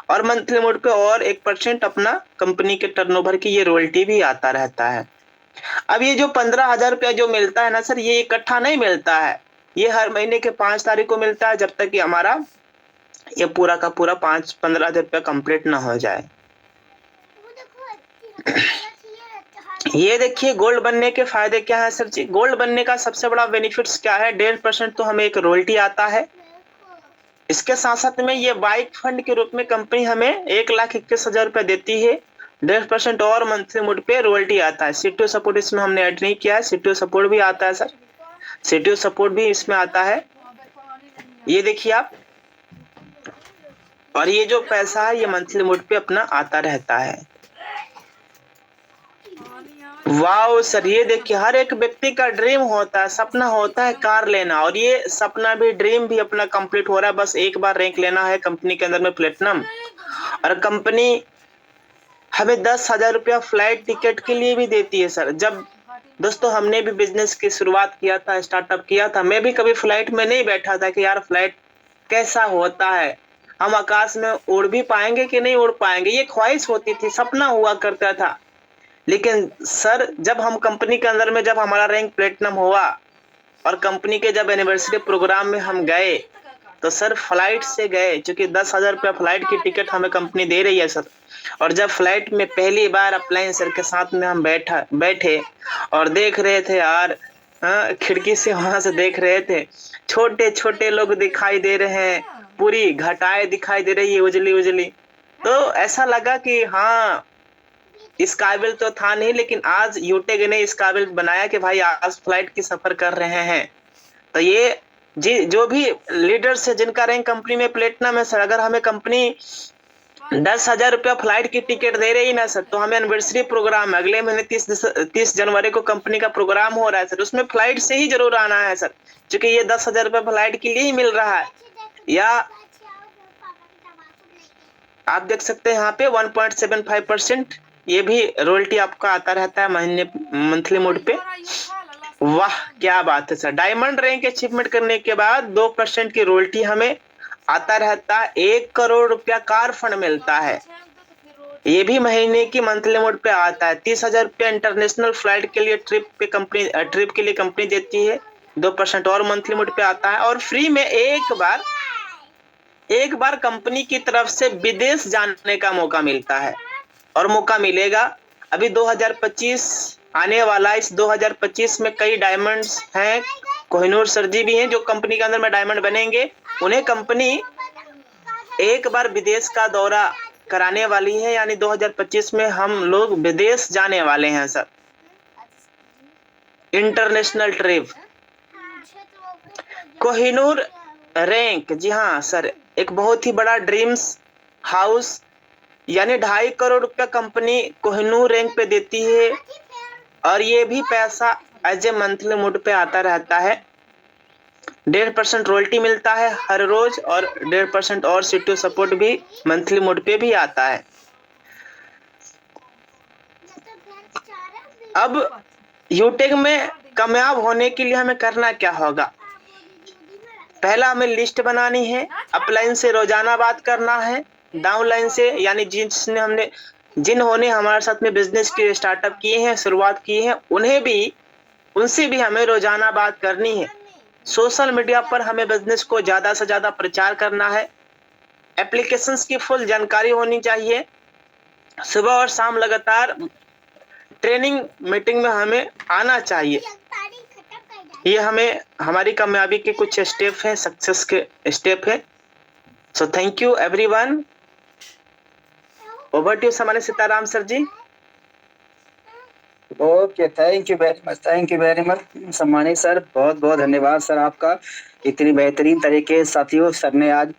और मंथली मोड पे और 1% अपना कंपनी के टर्नओवर की ये रॉयल्टी भी आता रहता है। अब ये जो 15,000 रुपया जो मिलता है ना सर, ये इकट्ठा नहीं मिलता है, ये हर महीने के 5 तारीख को मिलता है, जब तक कि हमारा ये पूरा का पूरा 15,000 रुपया कंप्लीट ना हो जाए। ये देखिए गोल्ड बनने के फायदे क्या है सर जी। गोल्ड बनने का सबसे बड़ा बेनिफिट्स क्या है। 1.5% तो हमें एक रॉयल्टी आता है, इसके साथ साथ में ये बाइक फंड के रूप में कंपनी हमें 1,21,000 रुपए देती है, 1.5% और मंथली मोड पे रॉयल्टी आता है। सीटीओ सपोर्ट इसमें हमने ऐड नहीं किया है, सीटीओ सपोर्ट भी आता है सर, सीटीओ सपोर्ट भी इसमें आता है, ये देखिए आप। और ये जो पैसा है ये मंथली मोड पे अपना आता रहता है। वाह सर, ये देखिए हर एक व्यक्ति का ड्रीम होता है, सपना होता है कार लेना, और ये सपना भी ड्रीम भी अपना कंप्लीट हो रहा है। बस एक बार रैंक लेना है कंपनी के अंदर में प्लेटिनम, और कंपनी हमें 10,000 रुपया फ्लाइट टिकट के लिए भी देती है सर। जब दोस्तों हमने भी बिजनेस की शुरुआत किया था, स्टार्टअप किया था, मैं भी कभी फ्लाइट में नहीं बैठा था कि यार फ्लाइट कैसा होता है, हम आकाश में उड़ भी पाएंगे कि नहीं उड़ पाएंगे, ये ख्वाहिश होती थी, सपना हुआ करता था। लेकिन सर जब हम कंपनी के अंदर में जब हमारा रैंक प्लेटिनम हुआ और कंपनी के जब एनिवर्सरी प्रोग्राम में हम गए, तो सर फ्लाइट से गए, क्योंकि 10,000 रुपया फ्लाइट की टिकट हमें कंपनी दे रही है सर। और जब फ्लाइट में पहली बार अपलाइन सर के साथ में हम बैठे और देख रहे थे यार, खिड़की से वहां से देख रहे थे, छोटे छोटे लोग दिखाई दे रहे हैं, पूरी घटाएं दिखाई दे रही है उजली उजली, तो ऐसा लगा कि हाँ इस काबिल तो था नहीं, लेकिन आज यूटेक ने इस काबिल बनाया कि भाई आज फ्लाइट की सफर कर रहे हैं। तो ये जी जो भी लीडर्स है जिनका रैंक कंपनी में प्लेटिनम है सर, अगर हमें कंपनी 10,000 रुपया फ्लाइट की टिकट दे रही ना सर, तो हमें एनिवर्सरी प्रोग्राम है अगले महीने 30 जनवरी को कंपनी का प्रोग्राम हो रहा है सर, उसमें फ्लाइट से ही जरूर आना है सर, क्योंकि ये 10,000 रुपया फ्लाइट के लिए ही मिल रहा है। या आप देख सकते हैं यहाँ पे 1.75% ये भी रॉयल्टी आपका आता रहता है महीने मंथली मोड पे। वाह क्या बात है सर। डायमंड रैंक अचीवमेंट करने के बाद 2% की रॉयल्टी हमें आता रहता है। 1 करोड़ रुपया कार फंड मिलता है, ये भी महीने की मंथली मोड पे आता है। 30,000 रुपया इंटरनेशनल फ्लाइट के लिए ट्रिप के लिए कंपनी देती है, 2% और मंथली मोड पे आता है। और फ्री में एक बार कंपनी की तरफ से विदेश जाने का मौका मिलता है, और मौका मिलेगा। अभी 2025 आने वाला है। इस 2025 में कई डायमंड्स हैं। कोहिनूर सर जी भी हैं जो कंपनी के अंदर में डायमंड बनेंगे। उन्हें कंपनी एक बार विदेश का दौरा कराने वाली है, यानी 2025 में हम लोग विदेश जाने वाले हैं sir, international trip. Kohinoor rank, जी हाँ सर, एक बहुत ही बड़ा ड्रीम्स हाउस, यानी 2.5 करोड़ रुपया कंपनी कोहिनूर रैंक पे देती है, और ये भी पैसा एज ए मंथली मोड पे आता रहता है। 1.5% रॉयल्टी मिलता है हर रोज, और 1.5% और सीटू सपोर्ट भी मंथली मोड पे भी आता है। अब यूटेक में कामयाब होने के लिए हमें करना क्या होगा? पहला, हमें लिस्ट बनानी है, अपलाइन से रोजाना बात करना है, डाउनलाइन से यानी जिन्होंने हमारे साथ में बिजनेस के स्टार्टअप किए हैं, शुरुआत की है, उनसे भी हमें रोजाना बात करनी है। सोशल मीडिया पर हमें बिजनेस को ज्यादा से ज्यादा प्रचार करना है। एप्लीकेशंस की फुल जानकारी होनी चाहिए। सुबह और शाम लगातार ट्रेनिंग मीटिंग में हमें आना चाहिए। ये हमारी कामयाबी के कुछ स्टेप हैं, सक्सेस के स्टेप हैं। So thank you everyone. Over to समानी Sitaram sir ji. Okay, thank you very much सम्मानित सर, बहुत बहुत धन्यवाद सर आपका। इतनी बेहतरीन तरीके से साथियों सर ने आज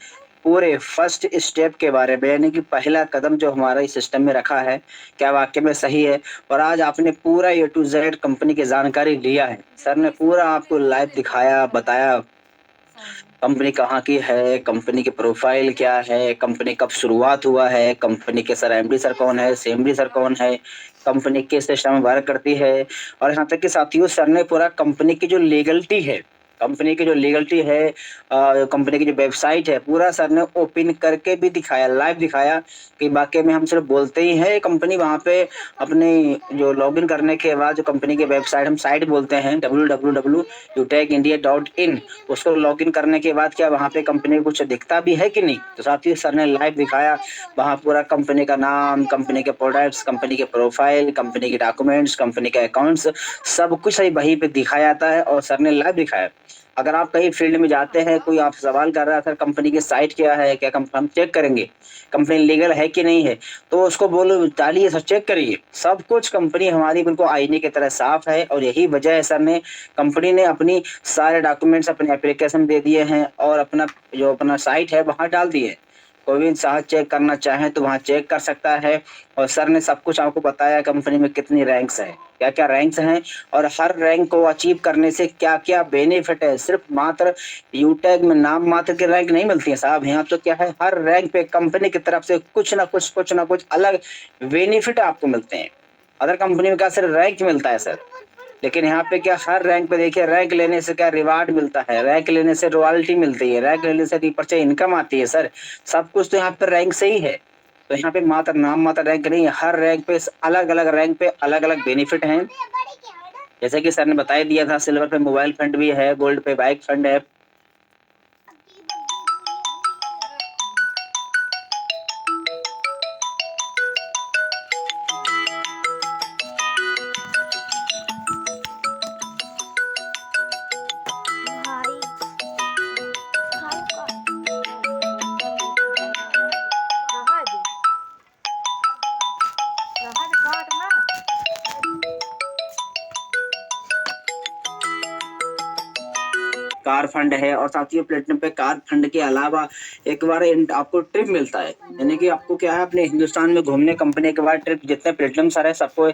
पूरे फर्स्ट स्टेप के बारे में, यानी कि पहला कदम जो हमारा इस सिस्टम में रखा है, क्या वाकई में सही है। और आज आपने पूरा A to Z कंपनी की जानकारी लिया है। सर ने पूरा आपको लाइव दिखाया, बताया कंपनी कहाँ की है, कंपनी की प्रोफाइल क्या है, कंपनी कब शुरुआत हुआ है, कंपनी के सर MD सर कौन है, CMD सर कौन है, कंपनी किस सिस्टम में वर्क करती है। और यहाँ तक कि साथियों सर ने पूरा कंपनी की जो लीगलिटी है, कंपनी की जो वेबसाइट है, पूरा सर ने ओपन करके भी दिखाया, लाइव दिखाया कि वाकई में हम सिर्फ बोलते ही हैं। कंपनी वहाँ पे अपनी जो लॉगिन करने के बाद जो कंपनी की वेबसाइट, हम साइट बोलते हैं www.utekindia.in, उसको लॉगिन करने के बाद क्या वहाँ पे कंपनी कुछ दिखता भी है कि नहीं। तो साथियों सर ने लाइव दिखाया, वहाँ पूरा कंपनी का नाम, कंपनी के प्रोडक्ट्स, कंपनी के प्रोफाइल, कंपनी के डॉक्यूमेंट्स, कंपनी के अकाउंट्स, सब कुछ सही वहीं पे दिखाया जाता है और सर ने लाइव दिखाया। अगर आप कहीं फील्ड में जाते हैं, कोई आप सवाल कर रहा है सर कंपनी की साइट क्या है, क्या हम चेक करेंगे कंपनी लीगल है कि नहीं है, तो उसको बोलो डालिए सर, चेक करिए, सब कुछ कंपनी हमारी बिल्कुल आईने की तरह साफ है। और यही वजह है सर ने, कंपनी ने अपनी सारे डॉक्यूमेंट्स अपने एप्लीकेशन दे दिए हैं और अपना साइट है वहाँ डाल दिए। कोई भी इंसान चेक करना चाहे तो वहाँ चेक कर सकता है। और सर ने सब कुछ आपको बताया कंपनी में कितनी रैंक्स है, क्या क्या रैंक्स हैं, और हर रैंक को अचीव करने से क्या क्या बेनिफिट है। सिर्फ मात्र यूटेक में नाम मात्र की रैंक नहीं मिलती है साहब, यहाँ तो क्या है, हर रैंक पे कंपनी की तरफ से कुछ ना कुछ अलग बेनिफिट आपको मिलते हैं। अदर कंपनी में क्या सिर्फ रैंक मिलता है सर, लेकिन यहाँ पे क्या, हर रैंक पे देखिए, रैंक लेने से क्या रिवार्ड मिलता है, रैंक लेने से रॉयल्टी मिलती है, रैंक लेने से ऊपर से इनकम आती है सर, सब कुछ तो यहाँ पे रैंक से ही है। तो यहाँ पे मात्र नाम मात्र रैंक नहीं है, हर रैंक पे अलग अलग रैंक पे अलग अलग बेनिफिट हैं। जैसे कि सर ने बता दिया था, सिल्वर पे मोबाइल फंड भी है, गोल्ड पे बाइक फंड है। कार फंड है, और साथियों प्लेटिनम पे कार फंड के अलावा एक बार आपको ट्रिप मिलता है, यानी कि आपको क्या है, अपने हिंदुस्तान में घूमने कंपनी के बाद ट्रिप, जितने प्लेटिनम सर है सबको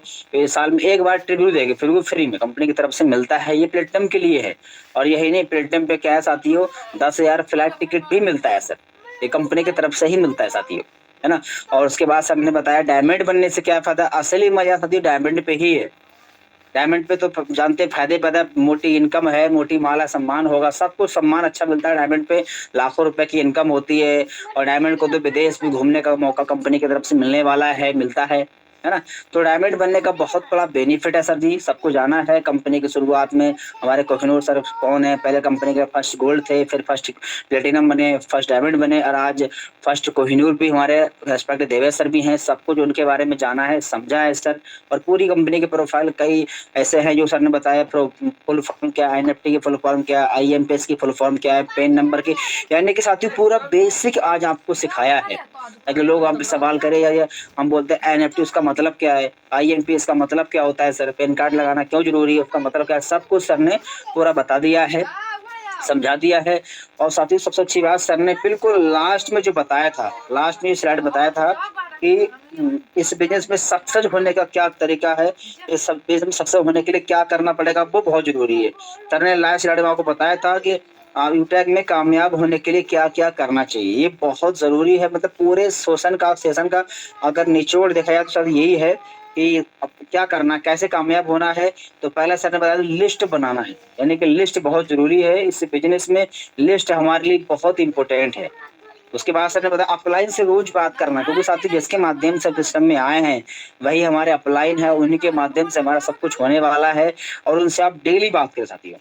साल में एक बार ट्रिप भी देगी, फिर वो फ्री में कंपनी की तरफ से मिलता है। ये प्लेटिनम के लिए है। और यही नहीं, प्लेटिनम पे क्या है साथियों, 10,000 फ्लाइट टिकट भी मिलता है सर, ये कंपनी की तरफ से ही मिलता है साथियों, है ना। और उसके बाद सर ने बताया डायमंड बनने से क्या फायदा, असली मजा साथियों डायमंड पे ही है। डायमंड पे तो जानते हैं फायदे पैदा, मोटी इनकम है, मोटी माला सम्मान होगा, सब कुछ सम्मान अच्छा मिलता है डायमंड पे, लाखों रुपए की इनकम होती है। और डायमंड को तो विदेश भी घूमने का मौका कंपनी की तरफ से मिलने वाला है, मिलता है ना। तो डायमंड बनने का बहुत बड़ा बेनिफिट है सर जी, सबको जाना है। कंपनी की शुरुआत में हमारे कोहिनूर सर कौन है, पहले कंपनी के फर्स्ट गोल्ड थे, फिर फर्स्ट प्लेटिनम बने, फर्स्ट डायमंड बने, और आज फर्स्ट कोहिनूर भी हमारे रेस्पेक्ट देवेश सर भी हैं। सब कुछ उनके बारे में जाना है, समझा है सर। और पूरी कंपनी के प्रोफाइल कई ऐसे हैं जो सर ने बताया, फुल फॉर्म क्या है, एनएफटी की फुल फॉर्म क्या है, आईएमपीएस की फुल फॉर्म क्या है, पेन नंबर की, यानी कि साथियों पूरा बेसिक आज आपको सिखाया है, ताकि लोग आप सवाल करें या हम बोलते हैं एनएफटी उसका मतलब क्या है, आईएमपीएस का मतलब क्या होता है सर, पैन कार्ड लगाना क्यों जरूरी है, उसका मतलब क्या है, सब कुछ सर ने पूरा बता दिया है, समझा दिया है। और साथ ही सबसे अच्छी बात सर ने बिल्कुल लास्ट में जो बताया था, लास्ट में स्लाइड बताया था कि इस बिजनेस में सक्सेस होने का क्या तरीका है, इस सब बिजनेस में सक्सेस होने के लिए क्या करना पड़ेगा, वो बहुत जरूरी है। सर ने लास्ट स्लाइड में आपको बताया था कि यूटेक में कामयाब होने के लिए क्या क्या करना चाहिए, ये बहुत जरूरी है। मतलब पूरे सेशन का अगर निचोड़ देखा जाए तो सर यही है कि अब क्या करना, कैसे कामयाब होना है। तो पहला सर ने बताया लिस्ट बनाना है, यानी कि लिस्ट बहुत जरूरी है इस बिजनेस में, लिस्ट हमारे लिए बहुत इंपॉर्टेंट है। उसके बाद सर ने बताया अपलाइन से रोज बात करना, क्योंकि साथी जिसके माध्यम से सिस्टम में आए हैं वही हमारे अपलाइन है, उन्हीं के माध्यम से हमारा सब कुछ होने वाला है, और उनसे आप डेली बात करें साथियों।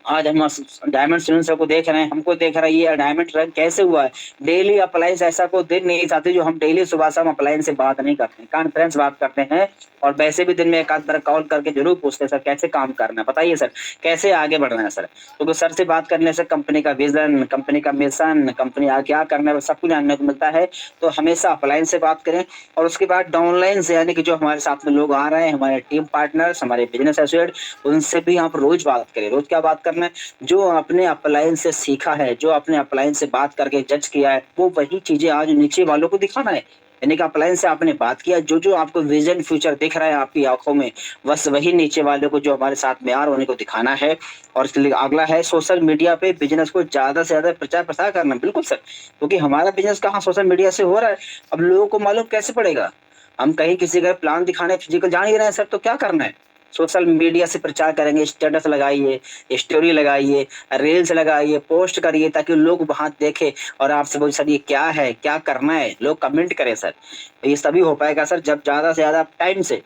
आज हम डायमंड स्टूडेंट सबको देख रहे हैं, हमको देख रहा है ये डायमंड रैंक कैसे हुआ है। डेली अप्लायंस ऐसा कोई दिन नहीं चाहते जो हम डेली सुबह शाम अप्लायंस से बात नहीं करते, कॉन्फ्रेंस बात करते हैं। और वैसे भी दिन में एक आध बार कॉल करके जरूर पूछते हैं सर कैसे काम करना है, बताइए सर कैसे आगे बढ़ना है सर। क्योंकि सर से बात करने से कंपनी का विजन, कंपनी का मिशन, कंपनी आगे क्या करना है सब कुछ जानने को मिलता है। तो हमेशा अप्लायंस से बात करें। और उसके बाद डाउनलाइन से, यानी कि जो हमारे साथ में लोग आ रहे हैं, हमारे टीम पार्टनर्स, हमारे बिजनेस एसोसिएट, उनसे भी आप रोज बात करें। रोज क्या बात करना है, जो आपने अपलाइन से सीखा है, जो आपने अपलाइन से बात करके जज किया है, वो वही चीजें आज नीचे वालों को दिखाना है। यानी कि अपलाइन से आपने बात किया, जो जो आपको विजन फ्यूचर दिख रहा है आपकी आंखों में, बस वही नीचे वालों को जो हमारे साथ में आ रहे उन्हीं को दिखाना है। और इसके लिए अगला है सोशल मीडिया पे बिजनेस को ज्यादा से ज्यादा प्रचार प्रसार करना। बिल्कुल सर, क्योंकि हमारा बिजनेस कहाँ सोशल मीडिया से हो रहा है, अब लोगों को मालूम कैसे पड़ेगा। हम कहीं किसी का प्लान दिखाने फिजिकल जा नहीं रहे हैं सर, तो क्या करना है, सोशल मीडिया से प्रचार करेंगे, स्टेटस लगाइए, स्टोरी लगाइए, रील्स लगाइए, पोस्ट करिए, ताकि लोग वहां देखें और आपसे बोले सर ये क्या है, क्या करना है, लोग कमेंट करें सर। ये सभी हो पाएगा सर जब ज्यादा से ज्यादा टाइम से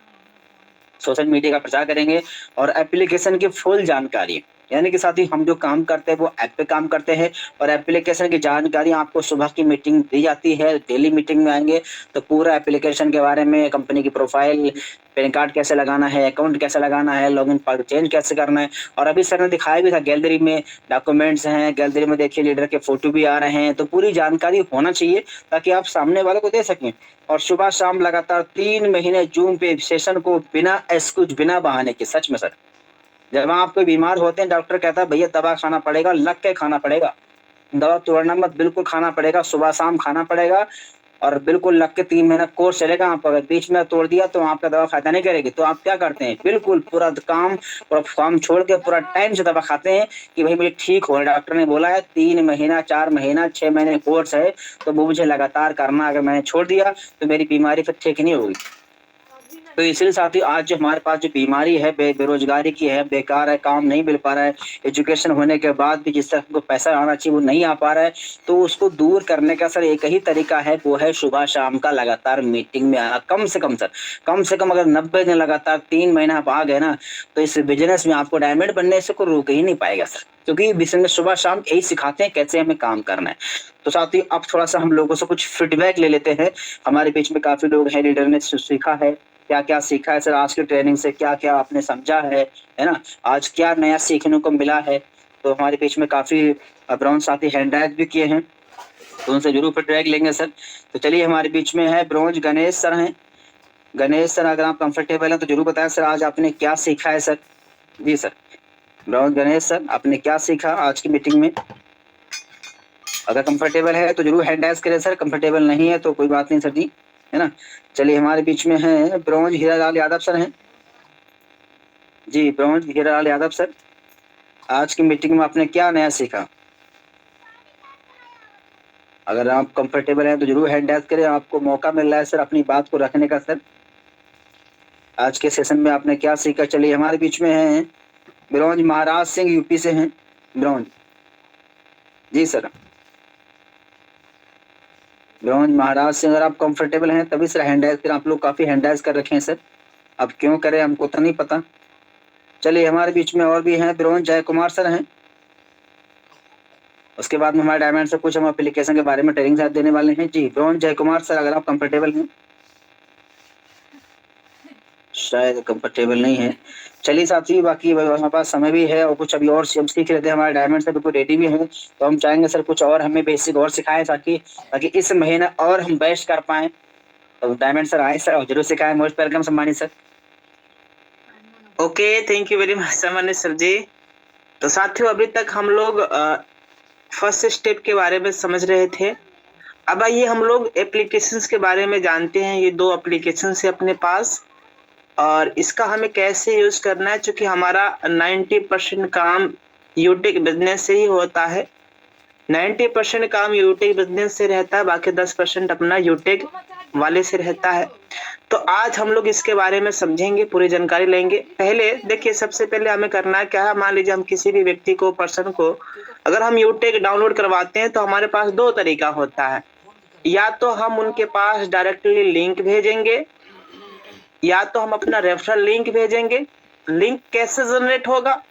सोशल मीडिया का प्रचार करेंगे। और एप्लीकेशन की फुल जानकारी, यानी कि साथ ही हम जो काम करते हैं वो ऐप पे काम करते हैं, और एप्लीकेशन की जानकारी आपको सुबह की मीटिंग दी जाती है, डेली मीटिंग में आएंगे तो पूरा एप्लीकेशन के बारे में, कंपनी की प्रोफाइल, पैन कार्ड कैसे लगाना है, अकाउंट कैसे लगाना है, लॉगिन पासवर्ड चेंज कैसे करना है। और अभी सर ने दिखाया भी था गैलरी में डॉक्यूमेंट्स हैं, गैलरी में देखिए लीडर के फोटो भी आ रहे हैं, तो पूरी जानकारी होना चाहिए ताकि आप सामने वाले को दे सकें। और सुबह शाम लगातार 3 महीने जूम पे सेशन को बिना एक्सक्यूज, बिना बहाने के, सच में सर जब आप कोई बीमार होते हैं डॉक्टर कहता है भैया दवा खाना पड़ेगा, लग के खाना पड़ेगा, दवा तोड़ना मत, बिल्कुल खाना पड़ेगा, सुबह शाम खाना पड़ेगा। और बिल्कुल लग के 3 महीना कोर्स चलेगा। आप अगर बीच में तोड़ दिया तो आपका दवा फायदा नहीं करेगी। तो आप क्या करते हैं, बिल्कुल पूरा काम, पूरा काम छोड़ के पूरा टाइम से दवा खाते हैं कि भाई मुझे ठीक हो, डॉक्टर ने बोला है 3 महीना, 4 महीना, 6 महीने कोर्स है, तो वो मुझे लगातार करना, अगर मैंने छोड़ दिया तो मेरी बीमारी फिर ठीक नहीं होगी। तो इसलिए साथी आज जो हमारे पास जो बीमारी है बेरोजगारी की है, बेकार है, काम नहीं मिल पा रहा है, एजुकेशन होने के बाद भी जिस तरह हमको पैसा आना चाहिए वो नहीं आ पा रहा है, तो उसको दूर करने का सर एक ही तरीका है, वो है सुबह शाम का लगातार मीटिंग में आना। कम से कम सर, कम से कम अगर 90 दिन लगातार 3 महीना आप आ गए ना, तो इस बिजनेस में आपको डायमंड बनने से कोई रोक ही नहीं पाएगा सर, क्योंकि बिजनेस सुबह शाम यही सिखाते हैं कैसे हमें काम करना है। तो साथ ही अब थोड़ा सा हम लोगों से कुछ फीडबैक ले लेते हैं। हमारे बीच में काफी लोग हैं, लीडर ने सीखा है, क्या क्या सीखा है सर आज की ट्रेनिंग से, क्या क्या आपने समझा है ना, आज क्या नया सीखने को मिला है। तो हमारे बीच में काफी ब्राउन साथी हैंड राइज भी किए हैं, तो उनसे जरूर फीडबैक लेंगे सर। तो चलिए हमारे बीच में है ब्रॉन्ज गणेश सर हैं। गणेश सर अगर आप कंफर्टेबल हैं तो जरूर बताएं सर आज आपने क्या सीखा है सर। जी सर, ब्रॉन्ज गणेश सर आपने क्या सीखा आज की मीटिंग में। अगर कंफर्टेबल है तो जरूर हैंड राइज करें सर, कंफर्टेबल नहीं है तो कोई बात नहीं सर जी, है ना। चलिए हमारे बीच में है ब्रॉन्ज हीरालाल यादव सर हैं। जी ब्रॉन्ज हीरालाल यादव सर, आज की मीटिंग में आपने क्या नया सीखा। अगर आप कंफर्टेबल हैं तो जरूर हैंड राइज करें, आपको मौका मिल रहा है सर अपनी बात को रखने का सर। आज के सेशन में आपने क्या सीखा? चलिए हमारे बीच में हैं ब्रॉन्ज महाराज सिंह, यूपी से हैं ब्रॉन्ज। जी सर, ब्रॉन्ज महाराज सिंह, अगर आप कंफर्टेबल हैं तभी सर हैंड राइज, फिर आप लोग काफी हैंड राइज कर रखे हैं सर, अब क्यों करें हमको तो नहीं पता। चलिए हमारे बीच में और भी हैं ब्रॉन्ज जय कुमार सर हैं। उसके बाद में हमारे डायमंड से कुछ हम एप्लीकेशन के बारे में ट्रेनिंग साथ देने वाले हैं। जी ब्रॉन्ज जय कुमार सर, अगर आप कंफर्टेबल हैं, शायद कंफर्टेबल नहीं है। चलिए साथी, बाकी हमारे पास समय भी है और कुछ अभी और हम सीख लेते हैं, हमारे डायमंड से बिल्कुल रेडी भी हैं, तो हम चाहेंगे सर कुछ और हमें बेसिक और सिखाएं ताकि ताकि इस महीने और हम बेस्ट कर पाएं। तो डायमंड सर आए सर और जरूर सिखाएं। मोस्ट वेलकम सम्मानित sir. Okay, thank you very much सम्मानित सर जी। तो साथियों, अभी तक हम लोग फर्स्ट स्टेप के बारे में समझ रहे थे। अब आइए हम लोग एप्लीकेशंस के बारे में जानते हैं। ये 2 एप्लीकेशंस है अपने पास और इसका हमें कैसे यूज करना है, क्योंकि हमारा 90% काम यूटेक बिजनेस से ही होता है। 90% काम यूटेक बिजनेस से रहता है, बाकी 10% अपना यूटेक वाले से रहता है। तो आज हम लोग इसके बारे में समझेंगे, पूरी जानकारी लेंगे। पहले देखिए, सबसे पहले हमें करना क्या है, मान लीजिए हम किसी भी व्यक्ति को, पर्सन को अगर हम यूटेक डाउनलोड करवाते हैं तो हमारे पास 2 तरीका होता है। या तो हम उनके पास डायरेक्टली लिंक भेजेंगे या तो हम अपना रेफरल लिंक भेजेंगे। लिंक कैसे जनरेट होगा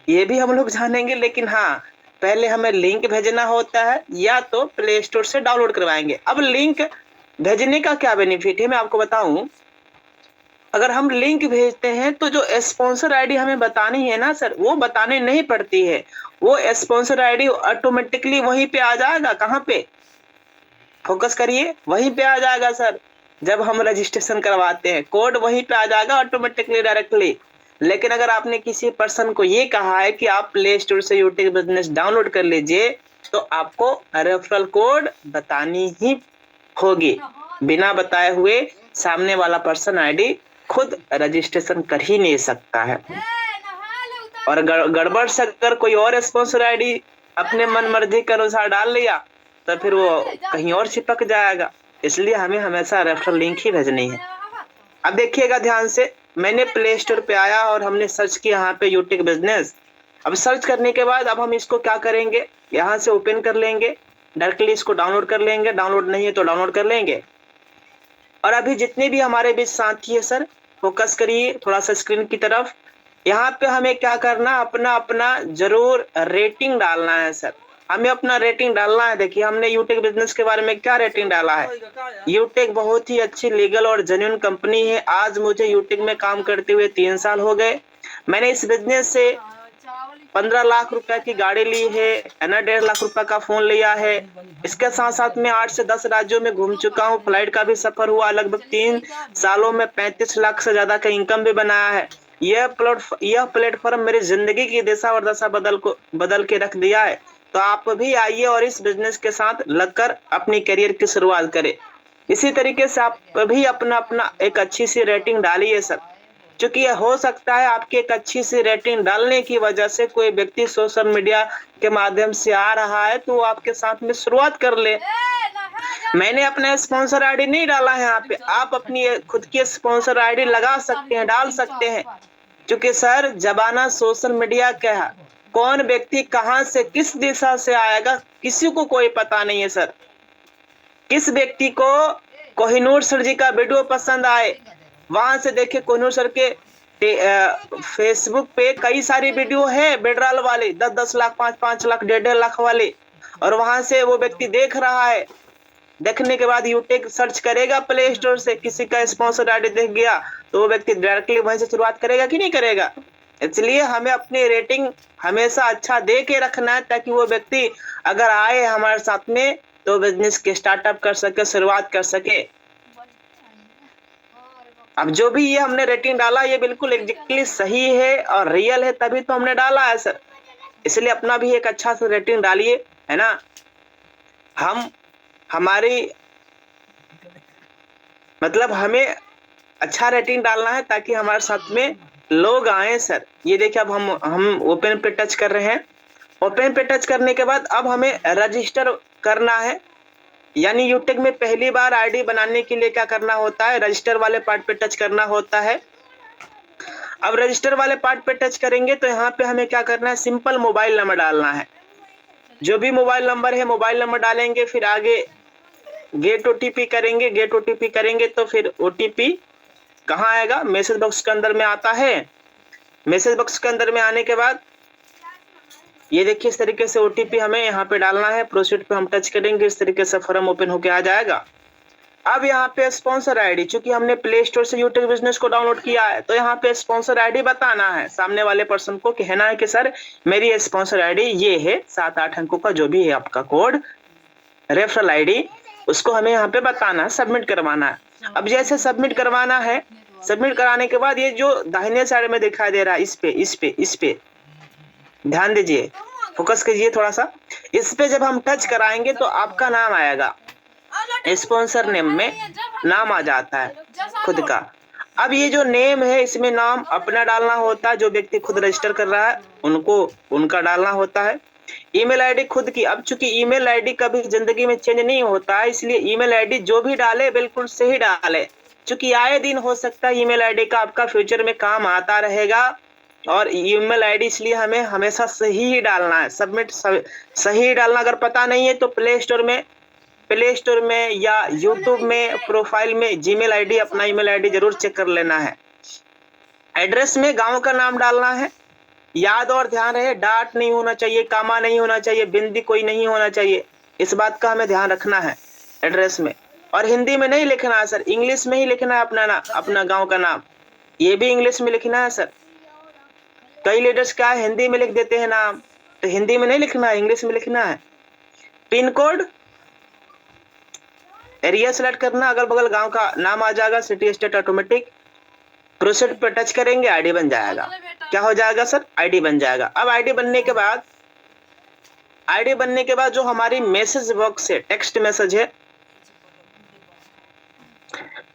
ये भी हम लोग जानेंगे, लेकिन हाँ, पहले हमें लिंक भेजना होता है या तो प्ले स्टोर से डाउनलोड करवाएंगे। अब लिंक भेजने का क्या बेनिफिट है मैं आपको बताऊं। अगर हम लिंक भेजते हैं तो जो स्पॉन्सर आईडी हमें बतानी है ना सर, वो बताने नहीं पड़ती है। वो स्पॉन्सर आईडी ऑटोमेटिकली वहीं पे आ जाएगा। कहाँ पे? फोकस करिए, वहीं पे आ जाएगा सर। जब हम रजिस्ट्रेशन करवाते हैं कोड वहीं पे आ जाएगा ऑटोमेटिकली, डायरेक्टली। लेकिन अगर आपने किसी पर्सन को ये कहा है कि आप प्ले स्टोर से यूट्यूब बिजनेस डाउनलोड कर लीजिए, तो आपको रेफरल कोड बतानी ही होगी। बिना बताए हुए सामने वाला पर्सन आईडी खुद रजिस्ट्रेशन कर ही नहीं सकता है। और गड़बड़ से अगर कोई और स्पॉन्सर आईडी अपने मन मर्जी के अनुसार डाल लिया तो फिर वो कहीं और चिपक जाएगा। इसलिए हमें हमेशा रेफरल लिंक ही भेजनी है। अब देखिएगा ध्यान से, मैंने प्ले स्टोर पे आया और हमने सर्च किया यहाँ पे यूटेक बिजनेस। अब सर्च करने के बाद अब हम इसको क्या करेंगे, यहाँ से ओपन कर लेंगे, डायरेक्टली इसको डाउनलोड कर लेंगे। डाउनलोड नहीं है तो डाउनलोड कर लेंगे। और अभी जितने भी हमारे बीच साथी है सर, फोकस करिए थोड़ा सा स्क्रीन की तरफ। यहाँ पे हमें क्या करना, अपना अपना जरूर रेटिंग डालना है सर। हमें अपना रेटिंग डालना है। देखिए, हमने यूटेक बिजनेस के बारे में क्या रेटिंग डाला है। यूटेक बहुत ही अच्छी लीगल और जेन्युइन कंपनी है। आज मुझे यूटेक में काम करते हुए 3 साल हो गए। मैंने इस बिजनेस से 15 लाख रुपए की गाड़ी ली है, 1.5 लाख रुपए का फोन लिया है। इसके साथ साथ में 8 से 10 राज्यों में घूम चुका हूँ। फ्लाइट का भी सफर हुआ। लगभग 3 सालों में 35 लाख से ज्यादा का इनकम भी बनाया है। यह प्लेटफॉर्म मेरी जिंदगी की दिशा और दशा बदल के रख दिया है। तो आप भी आइए और इस बिजनेस के साथ लगकर अपनी करियर की शुरुआत करें। इसी तरीके से आप भी अपना एक अच्छी सी रेटिंग डालिए सर, क्योंकि यह हो सकता है आपकी एक अच्छी सी रेटिंग डालने की वजह से कोई व्यक्ति सोशल मीडिया के माध्यम से आ रहा है तो वो आपके साथ में शुरुआत कर ले। मैंने अपना स्पॉन्सर आईडी नहीं डाला है यहाँ पे, आप अपनी खुद की स्पॉन्सर आईडी लगा सकते हैं, डाल सकते हैं। क्योंकि सर जमाना सोशल मीडिया का है, कौन व्यक्ति कहां से किस दिशा से आएगा किसी को कोई पता नहीं है सर। किस व्यक्ति को कोहिनूर सर जी का वीडियो पसंद आए, वहां से देखिए कोहिनूर सर के फेसबुक पे कई सारी वीडियो है बेडराल वाले, 10-10 लाख, 5-5 लाख, 1.5 लाख वाले, और वहां से वो व्यक्ति देख रहा है। देखने के बाद यूटेक सर्च करेगा प्ले स्टोर से, किसी का स्पॉन्सर आईडी देख गया तो वो व्यक्ति डायरेक्टली वहीं से शुरुआत करेगा कि नहीं करेगा। इसलिए हमें अपनी रेटिंग हमेशा अच्छा दे के रखना है, ताकि वो व्यक्ति अगर आए हमारे साथ में तो बिजनेस के स्टार्टअप कर सके, शुरुआत कर सके। अब जो भी ये हमने रेटिंग डाला ये बिल्कुल एग्जैक्टली सही है और रियल है, तभी तो हमने डाला है सर। इसलिए अपना भी एक अच्छा सा रेटिंग डालिए, है ना। हमारी मतलब हमें अच्छा रेटिंग डालना है ताकि हमारे साथ में लोग आए सर। ये देखिए, अब हम ओपन पे टच कर रहे हैं। ओपन पे टच करने के बाद अब हमें रजिस्टर करना है, यानी यूटेक में पहली बार आईडी बनाने के लिए क्या करना होता है, रजिस्टर वाले पार्ट पे टच करना होता है। अब रजिस्टर वाले पार्ट पे टच करेंगे तो यहाँ पे हमें क्या करना है, सिंपल मोबाइल नंबर डालना है। जो भी मोबाइल नंबर है मोबाइल नंबर डालेंगे, फिर आगे गेट ओटीपी करेंगे। गेट ओटीपी करेंगे तो फिर ओटीपी कहाँ आएगा, मैसेज बॉक्स के अंदर में आता है। मैसेज बॉक्स के अंदर में आने के बाद ये देखिए इस तरीके से ओटीपी हमें यहाँ पे डालना है। प्रोसीड पे हम टच करेंगे, इस तरीके से फॉर्म ओपन होके आ जाएगा। अब यहाँ पे स्पॉन्सर आईडी, चूंकि हमने प्ले स्टोर से यूट्यूब बिजनेस को डाउनलोड किया है तो यहाँ पे स्पॉन्सर आईडी बताना है। सामने वाले पर्सन को कहना है कि सर मेरी स्पॉन्सर आईडी ये है, 7-8 अंकों का जो भी है आपका कोड, रेफरल आईडी, उसको हमें यहाँ पे बताना है, सबमिट करवाना है। अब जैसे सबमिट करवाना है, सबमिट कराने के बाद ये जो दाहिने साइड में दिखाई दे रहा है, इस पे ध्यान दीजिए, फोकस कीजिए थोड़ा सा। इस पे जब हम टच कराएंगे तो आपका नाम आएगा, स्पॉन्सर नेम में नाम आ जाता है खुद का। अब ये जो नेम है इसमें नाम अपना डालना होता है, जो व्यक्ति खुद रजिस्टर कर रहा है उनको उनका डालना होता है। ईमेल आईडी खुद की। अब चूंकि ईमेल आईडी कभी जिंदगी में चेंज नहीं होता है, इसलिए ईमेल आईडी जो भी डाले बिल्कुल सही डाले, चूंकि आए दिन हो सकता है ईमेल आईडी का आपका फ्यूचर में काम आता रहेगा। और ईमेल आईडी इसलिए हमें हमेशा सही ही डालना है, सबमिट सही डालना। अगर पता नहीं है तो प्ले स्टोर में या यूट्यूब में प्रोफाइल में जीमेल आईडी, अपना ईमेल आईडी जरूर चेक कर लेना है। एड्रेस में गांव का नाम डालना है। याद और ध्यान रहे, डाट नहीं होना चाहिए, कामा नहीं होना चाहिए, बिंदी कोई नहीं होना चाहिए, इस बात का हमें ध्यान रखना है एड्रेस में। और हिंदी में नहीं लिखना है सर, इंग्लिश में ही लिखना है अपना गांव का नाम, ये भी इंग्लिश में लिखना है सर। कई लीडर्स क्या है हिंदी में लिख देते हैं नाम, तो हिंदी में नहीं लिखना है, इंग्लिश में लिखना है। पिन कोड, एरिया सेलेक्ट करना, अगल बगल गांव का नाम आ जाएगा, सिटी स्टेट ऑटोमेटिक। प्रोसीड पे टच करेंगे, आईडी बन जाएगा। क्या हो जाएगा सर, आईडी बन जाएगा। अब आईडी बनने के बाद जो हमारी मैसेज बॉक्स है, टेक्स्ट मैसेज है,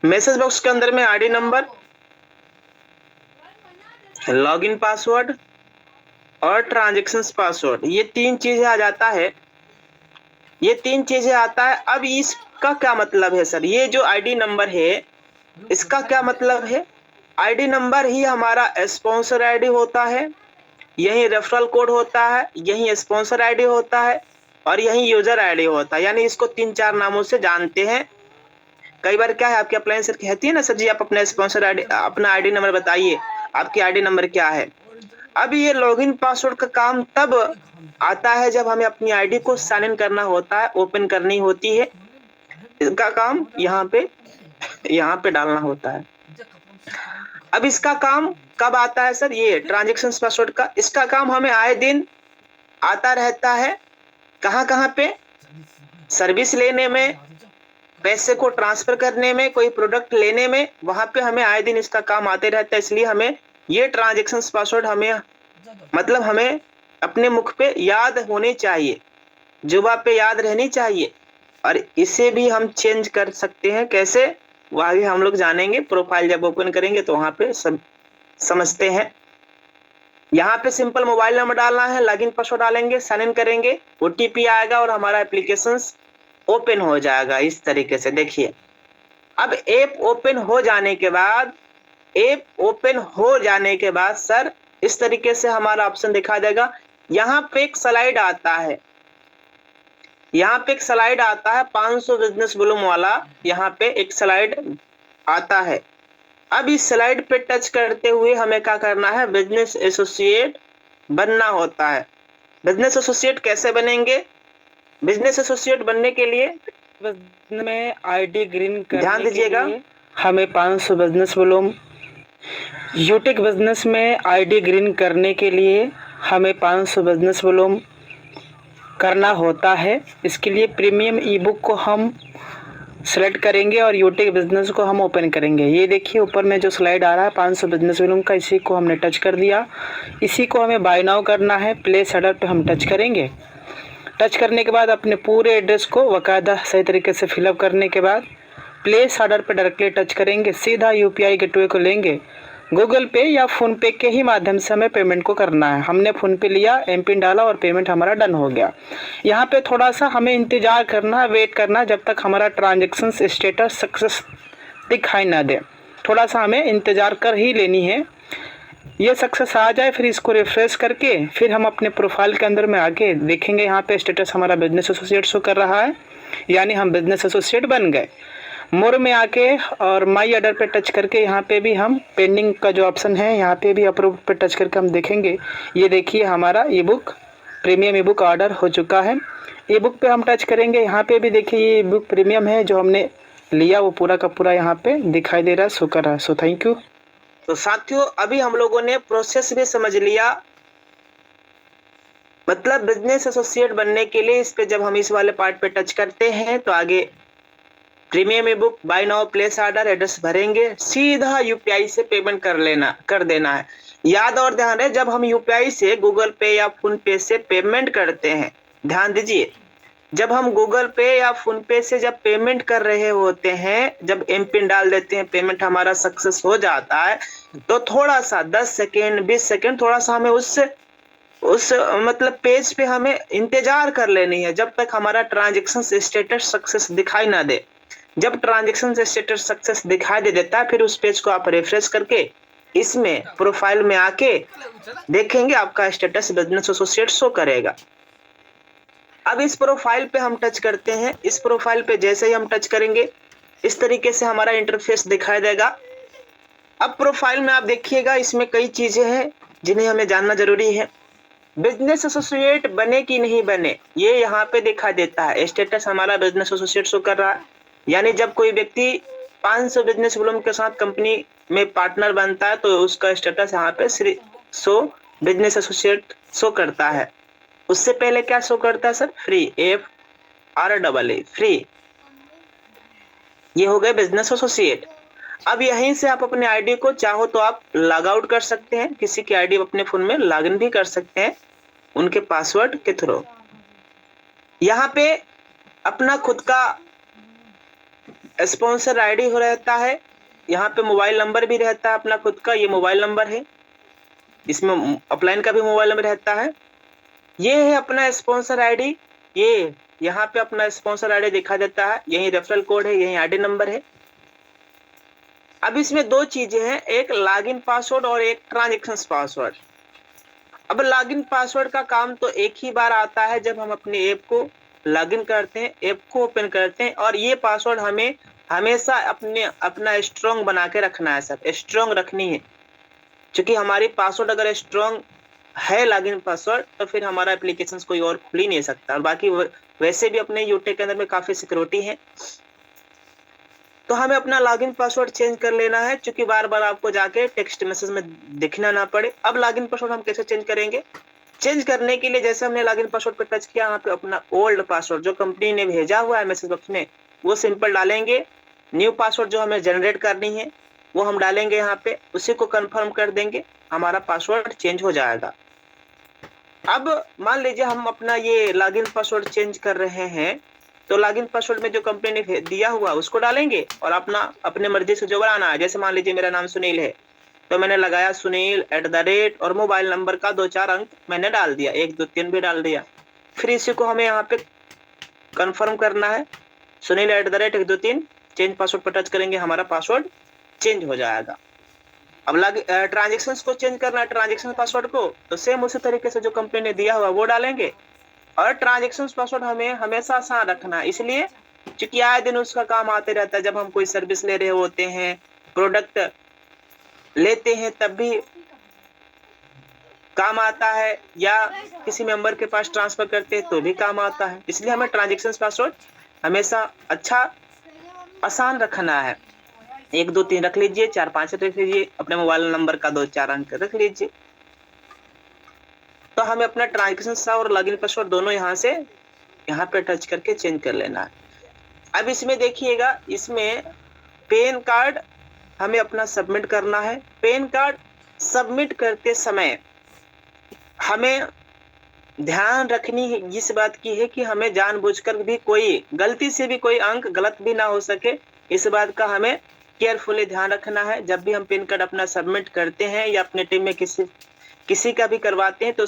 मैसेज बॉक्स के अंदर में आईडी नंबर, लॉगिन पासवर्ड और ट्रांजैक्शंस पासवर्ड, ये 3 चीजें आ जाता है, ये 3 चीजें आता है। अब इसका क्या मतलब है सर, ये जो आईडी नंबर है इसका क्या मतलब है, आईडी नंबर ही हमारा स्पॉन्सर आईडी होता है, यही रेफरल कोड होता है, यही स्पॉन्सर आईडी होता है और यही यूजर आईडी होता है। यानी इसको 3-4 नामों से जानते हैं। कई बार क्या है, आपकी अप्लायंस सर कहती है ना सर जी आप अपना स्पॉन्सर आईडी, अपना आईडी नंबर बताइए, आपकी आईडी नंबर क्या है। अब ये लॉगिन पासवर्ड का काम तब आता है जब हमें अपनी आईडी को साइन इन करना होता है, ओपन करनी होती है। इसका काम यहाँ पे डालना होता है। अब इसका काम कब आता है सर, ये ट्रांजैक्शंस पासवर्ड का, इसका काम हमें आए दिन आता रहता है। कहाँ पे, सर्विस लेने में, पैसे को ट्रांसफर करने में, कोई प्रोडक्ट लेने में, वहां पे हमें आए दिन इसका काम आते रहता है। इसलिए हमें ये ट्रांजैक्शंस पासवर्ड हमें अपने मुख पे याद होने चाहिए, जुबा पे याद रहनी चाहिए। और इसे भी हम चेंज कर सकते हैं, कैसे वह भी हम लोग जानेंगे। प्रोफाइल जब ओपन करेंगे तो वहां पे सब समझते हैं। यहाँ पे सिंपल मोबाइल नंबर डालना है, लॉगिन पासवर्ड डालेंगे, साइन इन करेंगे, ओटीपी आएगा और हमारा एप्लीकेशन ओपन हो जाएगा। इस तरीके से देखिए, अब ऐप ओपन हो जाने के बाद सर इस तरीके से हमारा ऑप्शन दिखा देगा। यहाँ पे एक स्लाइड आता है, 500 बिजनेस वॉल्यूम वाला, यहाँ पे एक स्लाइड आता है। अब इस स्लाइड पे टच करते हुए हमें क्या करना है, बिजनेस एसोसिएट बनना होता है। बिजनेस एसोसिएट कैसे बनेंगे, बिजनेस एसोसिएट बनने के लिए में आईडी ग्रीन करने ध्यान दीजिएगा, हमें 500 बिजनेस वॉल्यूम, यूटिक बिजनेस में आईडी ग्रीन करने के लिए हमें 500 बिजनेस वॉल्यूम करना होता है। इसके लिए प्रीमियम ई बुक को हम सेलेक्ट करेंगे और यूटिक बिजनेस को हम ओपन करेंगे। ये देखिए ऊपर में जो स्लाइड आ रहा है 500 बिजनेस वॉल्यूम का, इसी को हमने टच कर दिया। इसी को हमें बाय नाउ करना है, प्लेस ऑर्डर पे हम टच करेंगे। टच करने के बाद अपने पूरे एड्रेस को बाकायदा सही तरीके से फिलअप करने के बाद प्लेस ऑर्डर पे डायरेक्टली टच करेंगे। सीधा यूपीआई गेटवे को लेंगे, गूगल पे या फ़ोन पे के ही माध्यम से हमें पेमेंट को करना है। हमने फ़ोन पे लिया, एम पिन डाला और पेमेंट हमारा डन हो गया। यहाँ पे थोड़ा सा हमें इंतज़ार करना है, वेट करना है जब तक हमारा ट्रांजैक्शन स्टेटस सक्सेस दिखाई ना दे। थोड़ा सा हमें इंतज़ार कर ही लेनी है। ये सक्सेस आ जाए फिर इसको रिफ्रेश करके फिर हम अपने प्रोफाइल के अंदर में आके देखेंगे यहाँ पे स्टेटस हमारा बिजनेस एसोसिएट शो कर रहा है, यानी हम बिजनेस एसोसिएट बन गए। मोर में आके और माई ऑर्डर पे टच करके यहाँ पे भी हम पेंडिंग का जो ऑप्शन है यहाँ पे भी अप्रूव पे टच करके हम देखेंगे। ये देखिए हमारा ई बुक प्रीमियम ई बुक ऑर्डर हो चुका है। ई बुक पे हम टच करेंगे, यहाँ पे भी देखिए ये ई बुक प्रीमियम है जो हमने लिया वो पूरा का पूरा यहाँ पे दिखाई दे रहा है, शो कर रहा है। सो थैंक यू। तो साथियों अभी हम लोगों ने प्रोसेस भी समझ लिया, मतलब बिजनेस एसोसिएट बनने के लिए इस पे जब हम इस वाले पार्ट पे टच करते हैं तो आगे premium E book by now place order address भरेंगे, सीधा यूपीआई से पेमेंट कर देना है। याद और ध्यान रहे, जब हम यूपीआई से गूगल पे या फोन पे से पेमेंट करते हैं, ध्यान दीजिए, जब हम गूगल पे या फोन पे से जब पेमेंट कर रहे होते हैं, जब एम पिन डाल देते हैं, पेमेंट हमारा सक्सेस हो जाता है, तो थोड़ा सा 10 सेकेंड 20 सेकेंड थोड़ा सा हमें उस मतलब पेज पे हमें इंतजार कर लेनी है जब तक हमारा ट्रांजेक्शन स्टेटस सक्सेस दिखाई ना दे। जब ट्रांजेक्शन स्टेटस सक्सेस दिखाई दे देता है फिर उस पेज को आप रिफ्रेश करके इसमें प्रोफाइल में आके देखेंगे आपका स्टेटस बिजनेस एसोसिएट शो करेगा। अब इस प्रोफाइल पे हम टच करते हैं। इस प्रोफाइल पे जैसे ही हम टच करेंगे इस तरीके से हमारा इंटरफेस दिखाई देगा। अब प्रोफाइल में आप देखिएगा इसमें कई चीजें हैं जिन्हें हमें जानना जरूरी है। बिजनेस एसोसिएट बने कि नहीं बने ये यहाँ पे दिखाई देता है। स्टेटस हमारा बिजनेस एसोसिएट शो कर रहा है, यानी जब कोई व्यक्ति 500 बिजनेस वॉल्यूम के साथ कंपनी में पार्टनर बनता है तो उसका स्टेटस यहाँ पे शो बिजनेस एसोसिएट शो करता है। उससे पहले क्या शो करता है सर? Free, FREE free. ये हो गए बिजनेस एसोसिएट। अब यहीं से आप अपने आईडी को चाहो तो आप लॉग आउट कर सकते हैं, किसी की आईडी अपने फोन में लॉग इन भी कर सकते हैं उनके पासवर्ड के थ्रू। यहाँ पे अपना खुद का स्पॉन्सर आईडी हो रहता है, यहाँ पे मोबाइल नंबर भी रहता है अपना खुद का, ये मोबाइल नंबर है, इसमें अपलाइन का भी मोबाइल नंबर रहता है। ये है अपना स्पॉन्सर आईडी, ये यहाँ पे अपना स्पॉन्सर आईडी दिखा देता है, यही रेफरल कोड है, यही आईडी नंबर है। अब इसमें दो चीजें हैं, एक लॉगिन पासवर्ड और एक ट्रांजैक्शन पासवर्ड। अब लॉगिन पासवर्ड का काम तो एक ही बार आता है जब हम अपने ऐप को लॉगिन करते हैं, ऐप को ओपन करते हैं, और ये पासवर्ड हमें हमेशा अपना स्ट्रॉन्ग बना के रखना है सर, स्ट्रॉन्ग रखनी है। क्योंकि हमारी पासवर्ड अगर स्ट्रॉन्ग है लॉगिन पासवर्ड तो फिर हमारा एप्लीकेशन कोई और खुल ही नहीं सकता। और बाकी वैसे भी अपने यूटेक के अंदर में काफी सिक्योरिटी है, तो हमें अपना लॉगिन पासवर्ड चेंज कर लेना है क्योंकि बार बार आपको जाके टेक्स्ट मैसेज में दिखना ना पड़े। अब लॉगिन पासवर्ड हम कैसे चेंज करेंगे? चेंज करने के लिए जैसे हमने लॉगिन पासवर्ड पे टच किया, यहाँ पे अपना ओल्ड पासवर्ड जो कंपनी ने भेजा हुआ है मैसेज बॉक्स में वो सिंपल डालेंगे। न्यू पासवर्ड जो हमें जनरेट करनी है वो हम डालेंगे यहाँ पे, उसी को कंफर्म कर देंगे, हमारा पासवर्ड चेंज हो जाएगा। अब मान लीजिए हम अपना ये लॉगिन पासवर्ड चेंज कर रहे हैं तो लॉगिन पासवर्ड में जो कंपनी ने दिया हुआ उसको डालेंगे और अपने मर्जी से जो बनाना है। जैसे मान लीजिए मेरा नाम सुनील है तो मैंने लगाया सुनील @ और मोबाइल नंबर का 2-4 अंक मैंने डाल दिया, 1 2 3 भी डाल दिया। फिर इसी को हमें यहाँ पे कंफर्म करना है, सुनील @ 1 2 3 चेंज पासवर्ड पर टच करेंगे, हमारा पासवर्ड चेंज हो जाएगा। अब ट्रांजेक्शन को चेंज करना है, ट्रांजेक्शन पासवर्ड को, तो सेम उसी तरीके से जो कंपनी ने दिया हुआ वो डालेंगे। और ट्रांजेक्शन पासवर्ड हमें हमेशा आसान रखना है, इसलिए क्योंकि आए दिन उसका काम आते रहता है। जब हम कोई सर्विस ले रहे होते हैं, प्रोडक्ट लेते हैं तब भी काम आता है, या किसी मेंबर के पास ट्रांसफर करते हैं तो भी काम आता है। इसलिए हमें ट्रांजेक्शन पासवर्ड हमेशा अच्छा आसान रखना है। 1 2 3 रख लीजिए, 4 5 रख लीजिए, अपने मोबाइल नंबर का 2-4 अंक रख लीजिए। तो हमें अपना ट्रांजेक्शन और लॉगिन पासवर्ड दोनों यहाँ पे टच करके चेंज कर लेना है। अब इसमें देखिएगा, इसमें पैन कार्ड हमें अपना सबमिट करना है। पैन कार्ड सबमिट करते समय हमें ध्यान रखनी है इस बात की है कि हमें जानबूझकर भी कोई गलती से भी कोई अंक गलत भी ना हो सके, इस बात का हमें केयरफुली ध्यान रखना है। जब भी हम पैन कार्ड अपना सबमिट करते हैं या अपने टीम में किसी का भी करवाते हैं तो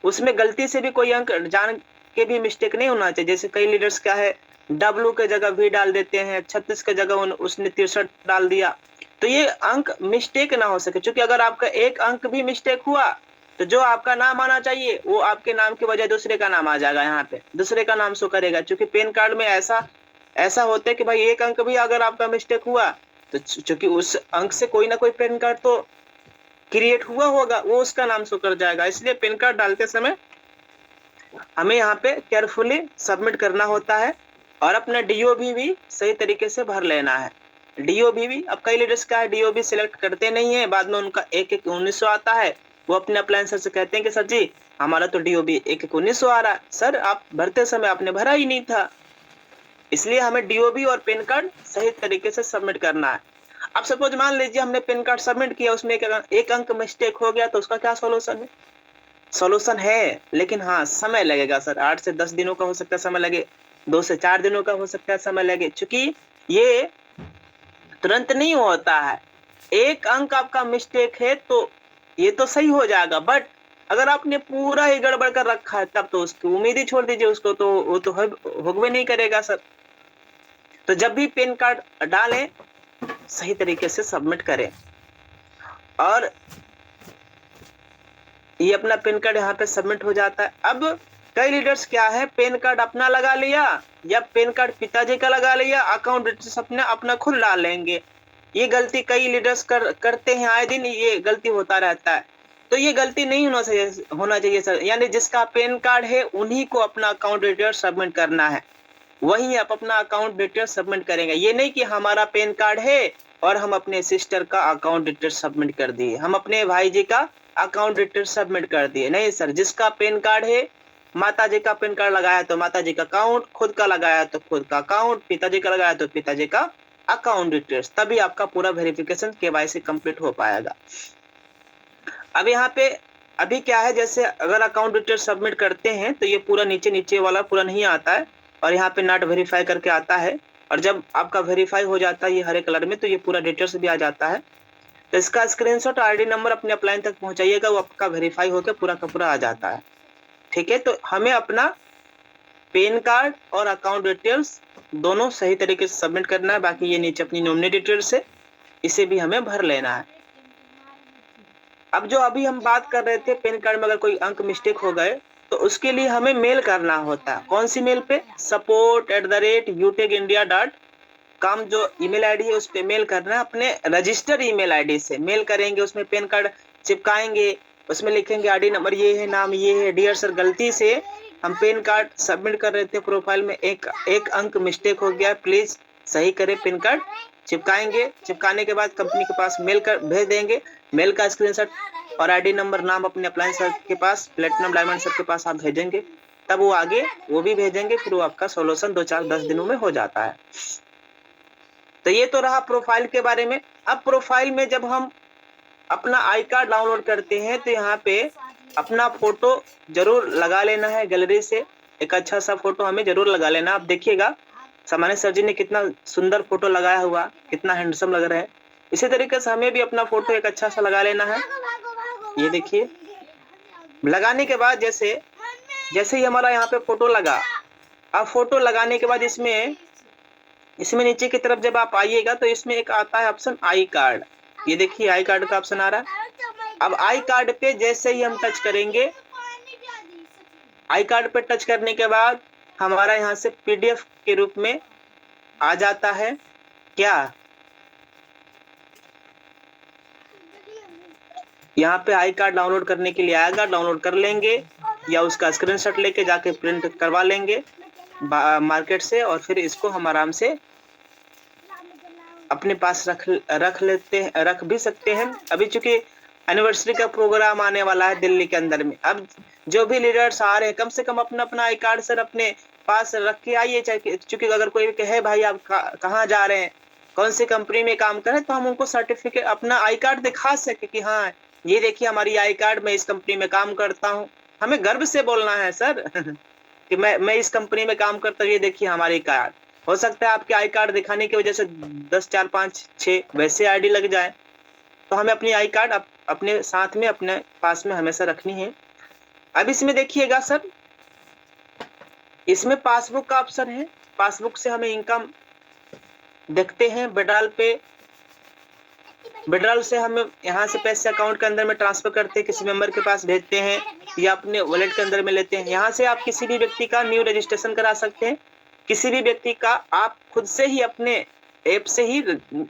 उसमें गलती से भी कोई अंक जान के भी मिस्टेक नहीं होना चाहिए। जैसे कई लीडर्स क्या है, W के जगह V डाल देते हैं, 36 के जगह उसने 63 डाल दिया, तो ये अंक मिस्टेक ना हो सके, क्योंकि अगर आपका एक अंक भी मिस्टेक हुआ तो जो आपका नाम आना चाहिए वो आपके नाम के बजाय दूसरे का नाम आ जाएगा, यहाँ पे दूसरे का नाम शो करेगा। क्योंकि पैन कार्ड में ऐसा होता है कि भाई एक अंक भी अगर आपका मिस्टेक हुआ तो चूंकि उस अंक से कोई ना कोई पैन कार्ड तो क्रिएट हुआ होगा, वो उसका नाम शो कर जाएगा। इसलिए पैन कार्ड डालते समय हमें यहाँ पे केयरफुली सबमिट करना होता है और अपना डीओबी भी सही तरीके से भर लेना है। डीओबी भी अब कई लीडर्स का है डीओबी सिलेक्ट करते नहीं है, बाद में उनका 1/1/1900 आता है, वो अपने अप्लायंसर से कहते हैं कि सर जी हमारा तो डीओबी 1/1/1900 आ रहा है। सर आप भरते समय आपने भरा ही नहीं था। इसलिए हमें डीओबी और पैन कार्ड सही तरीके से सबमिट करना है। अब सपोज मान लीजिए हमने पैन कार्ड सबमिट किया, उसमें एक अंक मिस्टेक हो गया, तो उसका क्या सोल्यूशन है? सोल्यूशन है, लेकिन हाँ समय लगेगा सर, 8 से 10 दिनों का हो सकता है समय लगे, 2 से 4 दिनों का हो सकता है समय लगे, क्योंकि ये तुरंत नहीं होता है। एक अंक आपका मिस्टेक है तो ये तो सही हो जाएगा, बट अगर आपने पूरा ही गड़बड़ कर रखा है तब तो उसकी उम्मीद ही छोड़ दीजिए, उसको तो वो तो होगवे नहीं करेगा सर। तो जब भी पैन कार्ड डालें सही तरीके से सबमिट करें। और ये अपना पैन कार्ड यहाँ पे सबमिट हो जाता है। अब कई लीडर्स क्या है, पैन कार्ड अपना लगा लिया या पैन कार्ड पिताजी का लगा लिया, अकाउंट डिटेल्स अपना खुद डाल लेंगे। ये गलती कई लीडर्स करते हैं, आए दिन ये गलती होता रहता है। तो ये गलती नहीं होना चाहिए सर। यानी जिसका पैन कार्ड है उन्हीं को अपना अकाउंट डिटेल सबमिट करना है, वहीं आप अपना अकाउंट डिटेल सबमिट करेंगे। ये नहीं कि हमारा पैन कार्ड है और हम अपने सिस्टर का अकाउंट डिटेल सबमिट कर दिए, हम अपने भाई जी का अकाउंट डिटेल सबमिट कर दिए। नहीं सर, जिसका पैन कार्ड है, माता जी का पैन कार्ड लगाया तो माता जी का अकाउंट, खुद का लगाया तो खुद का अकाउंट, पिताजी का लगाया तो पिताजी का अकाउंट डिटेल्स, तभी आपका पूरा वेरिफिकेशन केवाईसी कंप्लीट हो पाएगा। अब यहाँ पे अभी क्या है, जैसे अगर अकाउंट डिटेल सबमिट करते हैं तो ये पूरा नीचे वाला पूरा नहीं आता है और यहाँ पे नॉट वेरीफाई करके आता है। और जब आपका वेरीफाई हो जाता है ये हरे कलर में, तो ये पूरा डिटेल्स भी आ जाता है। तो इसका स्क्रीनशॉट आईडी नंबर अपने अप्लाइन तक पहुंचाइएगा, वो आपका वेरीफाई होकर पूरा का पूरा आ जाता है। ठीक है, तो हमें अपना पैन कार्ड और अकाउंट डिटेल्स दोनों सही तरीके से सबमिट करना है। बाकी ये नीचे अपनी नॉमिनी डिटेल्स है, इसे भी हमें भर लेना है। अब जो अभी हम बात कर रहे थे, पैन कार्ड में अगर कोई अंक मिस्टेक हो गए तो उसके लिए हमें मेल करना होता है। कौन सी मेल पे? support@utecindia.com जो ईमेल आईडी है उस पे मेल करना है। अपने रजिस्टर ईमेल आईडी से मेल करेंगे, उसमें पैन कार्ड चिपकाएंगे, उसमें लिखेंगे आईडी नंबर ये है, नाम ये है, डियर सर गलती से हम पैन कार्ड सबमिट कर रहे थे, प्रोफाइल में एक अंक मिस्टेक हो गया, प्लीज सही करें। पैन कार्ड चिपकाएंगे, चिपकाने के बाद कंपनी के पास मेल कर भेज देंगे, मेल का स्क्रीनशॉट और आईडी नंबर नाम अपने अप्लायंस सर के पास, प्लेटिनम डायमंड सर के पास आप भेजेंगे, तब वो आगे वो भी भेजेंगे, फिर वो आपका सोल्यूशन 2-4-10 दिनों में हो जाता है। तो ये तो रहा प्रोफाइल के बारे में। अब प्रोफाइल में जब हम अपना आई कार्ड डाउनलोड करते हैं तो यहाँ पे अपना फोटो जरूर लगा लेना है गैलरी से, एक अच्छा सा फोटो हमें जरूर लगा लेना। आप देखिएगा सामान्य सर जी ने कितना सुंदर फोटो लगाया हुआ, कितना हैंडसम लग रहा है। इसी तरीके से हमें भी अपना फोटो एक अच्छा सा लगा लेना है। ये देखिए, लगाने के बाद जैसे ही हमारा यहाँ पे फोटो लगा, अब फोटो लगाने के बाद इसमें नीचे की तरफ जब आप आइएगा तो इसमें एक आता है ऑप्शन आई कार्ड। ये देखिए आई कार्ड का ऑप्शन आ रहा है। अब आई कार्ड पे जैसे ही हम टच करेंगे, आई कार्ड पे टच करने के बाद हमारा यहाँ से पीडीएफ के रूप में आ जाता है। क्या यहाँ पे आई कार्ड डाउनलोड करने के लिए आएगा, डाउनलोड कर लेंगे या उसका स्क्रीनशॉट लेके जाके प्रिंट करवा लेंगे मार्केट से, और फिर इसको हम आराम से अपने पास रख भी सकते हैं। अभी चूंकि एनिवर्सरी का प्रोग्राम आने वाला है दिल्ली के अंदर में, अब जो भी लीडर्स आ रहे हैं कम से कम अपना आई कार्ड सर अपने पास रख के आइए। चूंकि अगर कोई कहे भाई आप कहाँ जा रहे हैं, कौन सी कंपनी में काम करें, तो हम उनको सर्टिफिकेट अपना आई कार्ड दिखा सके कि हाँ ये देखिए हमारी आई कार्ड, मैं इस कंपनी में काम करता हूँ। हमें गर्व से बोलना है सर कि मैं इस कंपनी में काम करता हूँ, ये देखिए हमारी कार्ड। हो सकता है आपके आई कार्ड दिखाने की वजह से 10, 4, 5, 6 वैसे आईडी लग जाए, तो हमें अपनी आई कार्ड अपने साथ में अपने पास में हमेशा रखनी है। अब इसमें देखिएगा सर, इसमें पासबुक का ऑप्शन है। पासबुक से हमें इनकम देखते हैं, बेडाल पे विड्रॉल से हम यहाँ से पैसे अकाउंट के अंदर में ट्रांसफर करते हैं, किसी मेंबर के पास भेजते हैं या अपने वॉलेट के अंदर में लेते हैं। यहाँ से आप किसी भी व्यक्ति का न्यू रजिस्ट्रेशन करा सकते हैं, किसी भी व्यक्ति का आप खुद से ही अपने ऐप से ही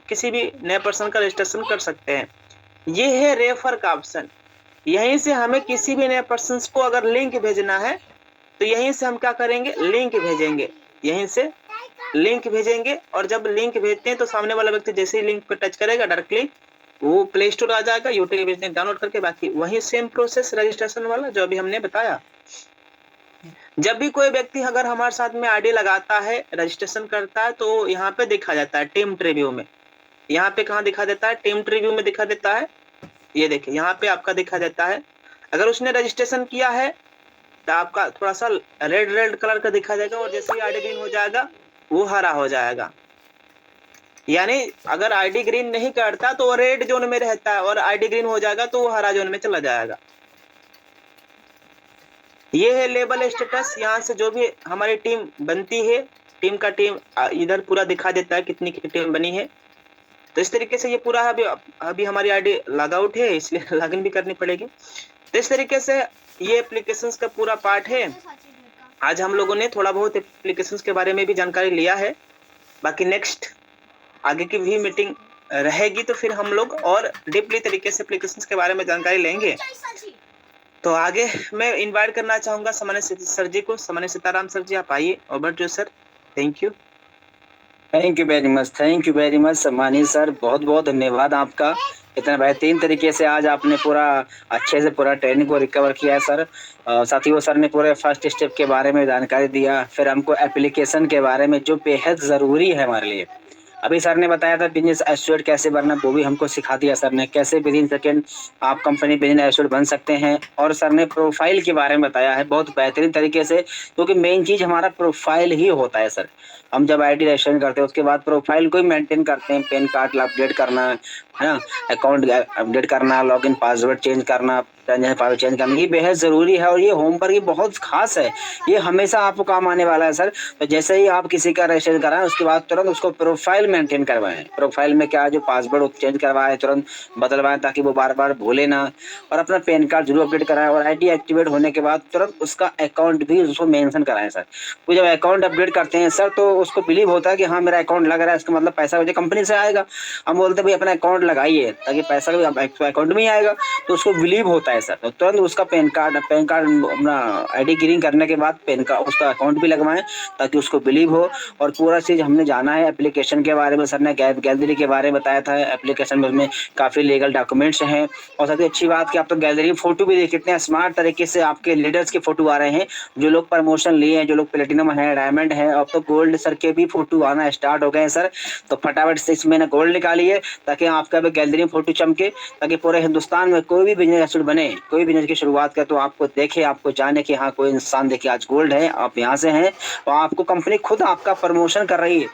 किसी भी नए पर्सन का रजिस्ट्रेशन कर सकते हैं। ये है रेफर का ऑप्शन। यहीं से हमें किसी भी नए पर्सन को अगर लिंक भेजना है तो यहीं से हम क्या करेंगे, लिंक भेजेंगे। यहीं से लिंक भेजेंगे और जब लिंक भेजते हैं तो सामने वाला व्यक्ति जैसे ही लिंक पर टच करेगा डायरेक्टली वो प्ले स्टोर आ जाएगा, यूट्यूब बिजनेस डाउनलोड करके। बाकी वही सेम प्रोसेस रजिस्ट्रेशन वाला जो अभी हमने बताया। जब भी कोई व्यक्ति अगर हमारे साथ में आईडी लगाता है, रजिस्ट्रेशन करता है, तो यहाँ पे दिखा जाता है टीम ट्रिव्यू में। यहाँ पे कहाँ दिखा देता है, टीम ट्रिव्यू में दिखा देता है। ये देखिए यहाँ पे आपका दिखा देता है। अगर उसने रजिस्ट्रेशन किया है तो आपका थोड़ा सा रेड कलर का दिखा जाएगा और जैसे ही आईडी ग्रीन हो जाएगा वो हरा हो जाएगा। यानी अगर आईडी ग्रीन नहीं करता तो वो रेड जोन में रहता है और आईडी ग्रीन हो जाएगा तो वो हरा जोन में चला जाएगा। ये है लेबल स्टेटस। यहाँ से जो भी हमारी टीम बनती है, टीम का टीम इधर पूरा दिखा देता है कितनी की टीम बनी है। तो इस तरीके से ये पूरा अभी हमारी आईडी लॉग आउट है इसलिए लॉगिन भी करनी पड़ेगी। तो इस तरीके से ये एप्लीकेशंस का पूरा पार्ट है। आज हम लोगों ने थोड़ा बहुत एप्लीकेशंस के बारे में भी जानकारी लिया है। बाकी नेक्स्ट आगे की भी मीटिंग रहेगी तो फिर हम लोग और डीपली तरीके से एप्लीकेशंस के बारे में जानकारी लेंगे। तो आगे मैं इनवाइट करना चाहूंगा सामान्य सर जी को। सामान्य सीताराम सर जी आप आइए। Over to sir. Thank you. Thank you very much सम्मानित सर, बहुत बहुत धन्यवाद आपका। इतना बेहतरीन तरीके से आज आपने पूरा अच्छे से पूरा ट्रेनिंग को रिकवर किया है सर। साथियों सर ने पूरे फर्स्ट स्टेप के बारे में जानकारी दिया, फिर हमको एप्लीकेशन के बारे में जो बेहद ज़रूरी है हमारे लिए। अभी सर ने बताया था बिजनेस एसोसिएट कैसे बनना, वो भी हमको सिखा दिया सर ने, कैसे विद इन सेकेंड आप कंपनी बिजनेस एसोसिएट बन सकते हैं। और सर ने प्रोफाइल के बारे में बताया है बहुत बेहतरीन तरीके से, क्योंकि मेन चीज़ हमारा प्रोफाइल ही होता है सर। हम जब आईडी रजिस्ट्रेशन करते हैं उसके बाद प्रोफाइल को ही मेंटेन करते हैं। पैन कार्ड अपडेट करना है ना, अकाउंट अपडेट करना, लॉगिन पासवर्ड चेंज करना, पासवर्ड चेंज करना, ये बेहद ज़रूरी है और ये होमवर्क ये बहुत खास है। ये हमेशा आपको काम आने वाला है सर। तो जैसे ही आप किसी का रजिस्ट्रेशन कराएं उसके बाद तुरंत उसको प्रोफाइल मेंटेन करवाएं। प्रोफाइल में क्या जो पासवर्ड चेंज करवाएं, तुरंत बदलवाएं ताकि वो बार बार भूले ना। और अपना पैन कार्ड जरूर अपडेट कराएं और आईडी एक्टिवेट होने के बाद तुरंत उसका अकाउंट भी उसको मेंशन कराएं सर। वो जब अकाउंट अपडेट करते हैं सर तो उसको बिलीव होता है कि हाँ मेरा अकाउंट लग रहा है, इसका मतलब पैसा मुझे कंपनी से आएगा। हम बोलते हैं भाई अपना अकाउंट लगाइए ताकि पैसा अकाउंट में ही आएगा, तो उसको बिलीव होता है सर। तो तुरंत उसका पैन कार्ड अपना आईडी ग्रीन करने के बाद पैन कार्ड उसका अकाउंट भी लगवाएं ताकि उसको बिलीव हो। और पूरा चीज़ हमने जाना है एप्लीकेशन के बारे में। सर ने गैलरी के बारे में बताया था। एप्लीकेशन में काफ़ी लीगल डॉक्यूमेंट्स हैं और सबसे अच्छी बात कि आप तो गैलरी फोटो भी देख, कितने स्मार्ट तरीके से आपके लीडर्स के फोटो आ रहे हैं, जो लोग प्रमोशन लिए हैं, जो लोग प्लेटिनम है, डायमंड है, अब तो गोल्ड सर के भी फोटो आना स्टार्ट हो गए हैं सर। तो फटाफट 6 महीने गोल्ड निकालिए ताकि आपका भी गैलरी में फोटो चमके, ताकि पूरे हिंदुस्तान में कोई भी बिजनेस एसोसिएट बने, कोई बिजनेस की शुरुआत करे तो आपको देखे, आपको जाने कि हाँ कोई इंसान देखे आज गोल्ड है, आप यहाँ से हैं और आपको कंपनी खुद आपका प्रमोशन कर रही है।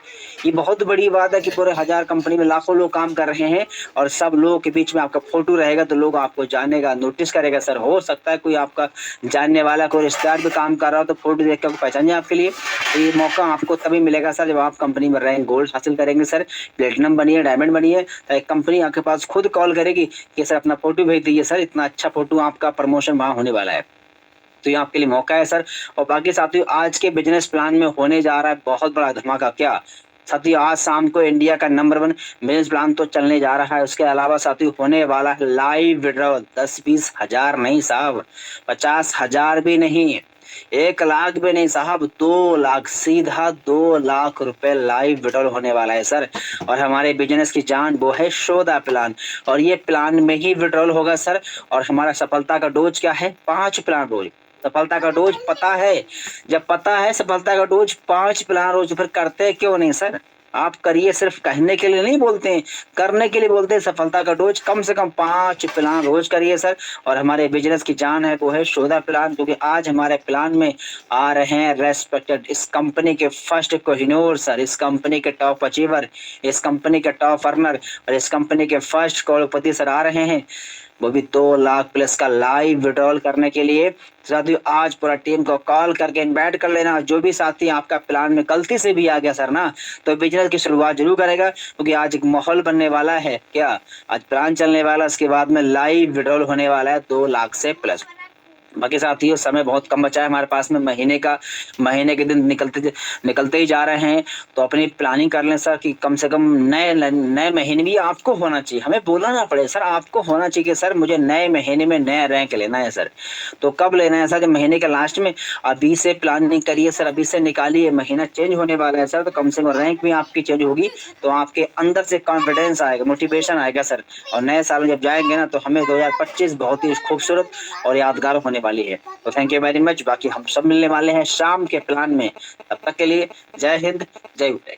ये बहुत बड़ी बात है कि पूरे 1000 कंपनी में लाखों लोग काम कर रहे हैं और सब लोगों के बीच में आपका फोटो रहेगा तो लोग आपको जानेगा, नोटिस करेगा सर। हो सकता है कोई आपका जानने वाला कोई रिश्तेदार भी काम कर रहा हो तो फोटो देख कर पहचान जाए आपके लिए। तो ये मौका आपको तभी मिलेगा सर जब आप कंपनी में रैंक गोल्ड हासिल करेंगे सर, प्लेटिनम बनिए, डायमंड बनिए। तो एक कंपनी आपके पास खुद कॉल करेगी कि सर अपना फोटो भेज दीजिए सर, इतना अच्छा फोटो आपका प्रमोशन वहाँ होने वाला है। तो ये आपके लिए मौका है सर। और बाकी साथियों आज के बिजनेस प्लान में होने जा रहा है बहुत बड़ा धमाका। क्या साथियों, आज शाम को इंडिया का नंबर 1 बिजनेस प्लान तो चलने जा रहा है। उसके अलावा साथियों होने वाला है लाइव विड्रॉल। 10-20 हज़ार नहीं साहब, 50,000 भी नहीं, 1 लाख भी नहीं साहब, 2 लाख, सीधा 2 लाख रुपए लाइव विड्रॉल होने वाला है सर। और हमारे बिजनेस की जान वो है शोधा प्लान, और ये प्लान में ही विड्रॉल होगा सर। और हमारा सफलता का डोज क्या है? 5 प्लान रोज। सफलता का डोज पता है, जब पता है सफलता का डोज 5 प्लान रोज, फिर करते क्यों नहीं सर? आप करिए, सिर्फ कहने के लिए नहीं बोलते हैं, करने के लिए बोलते हैं। सफलता का डोज कम से कम 5 प्लान रोज करिए सर। और हमारे बिजनेस की जान है वो है शोधा प्लान, क्योंकि आज हमारे प्लान में आ रहे हैं रेस्पेक्टेड इस कंपनी के फर्स्ट कोहिनूर सर, इस कंपनी के टॉप अचीवर, इस कंपनी के टॉप अर्नर और इस कंपनी के फर्स्ट करोड़पति सर आ रहे हैं। वो भी 2 लाख प्लस का लाइव विड्रॉल करने के लिए साथियों आज पूरा टीम को कॉल करके इनवाइट कर लेना। जो भी साथी आपका प्लान में गलती से भी आ गया सर ना, तो बिजनेस की शुरुआत जरूर करेगा, क्योंकि आज एक माहौल बनने वाला है। क्या आज प्लान चलने वाला, उसके बाद में लाइव विड्रॉल होने वाला है 2 लाख से प्लस। बाकी साथियों समय बहुत कम बचा है हमारे पास में, महीने के दिन निकलते ही जा रहे हैं। तो अपनी प्लानिंग कर लें सर कि कम से कम नए महीने भी आपको होना चाहिए, हमें बोलना ना पड़े सर, आपको होना चाहिए कि सर मुझे नए महीने में नया रैंक लेना है सर। तो कब लेना है सर? जब महीने के लास्ट में। अभी से प्लानिंग करिए सर, अभी से निकालिए, महीना चेंज होने वाला है सर, तो कम से कम रैंक भी आपकी चेंज होगी, तो आपके अंदर से कॉन्फिडेंस आएगा, मोटिवेशन आएगा सर। और नए साल में जब जाएंगे ना, तो हमें 2025 बहुत ही खूबसूरत और यादगार होने वाली है। तो थैंक यू वेरी मच। बाकी हम सब मिलने वाले हैं शाम के प्लान में। तब तक के लिए जय हिंद, जय उदय।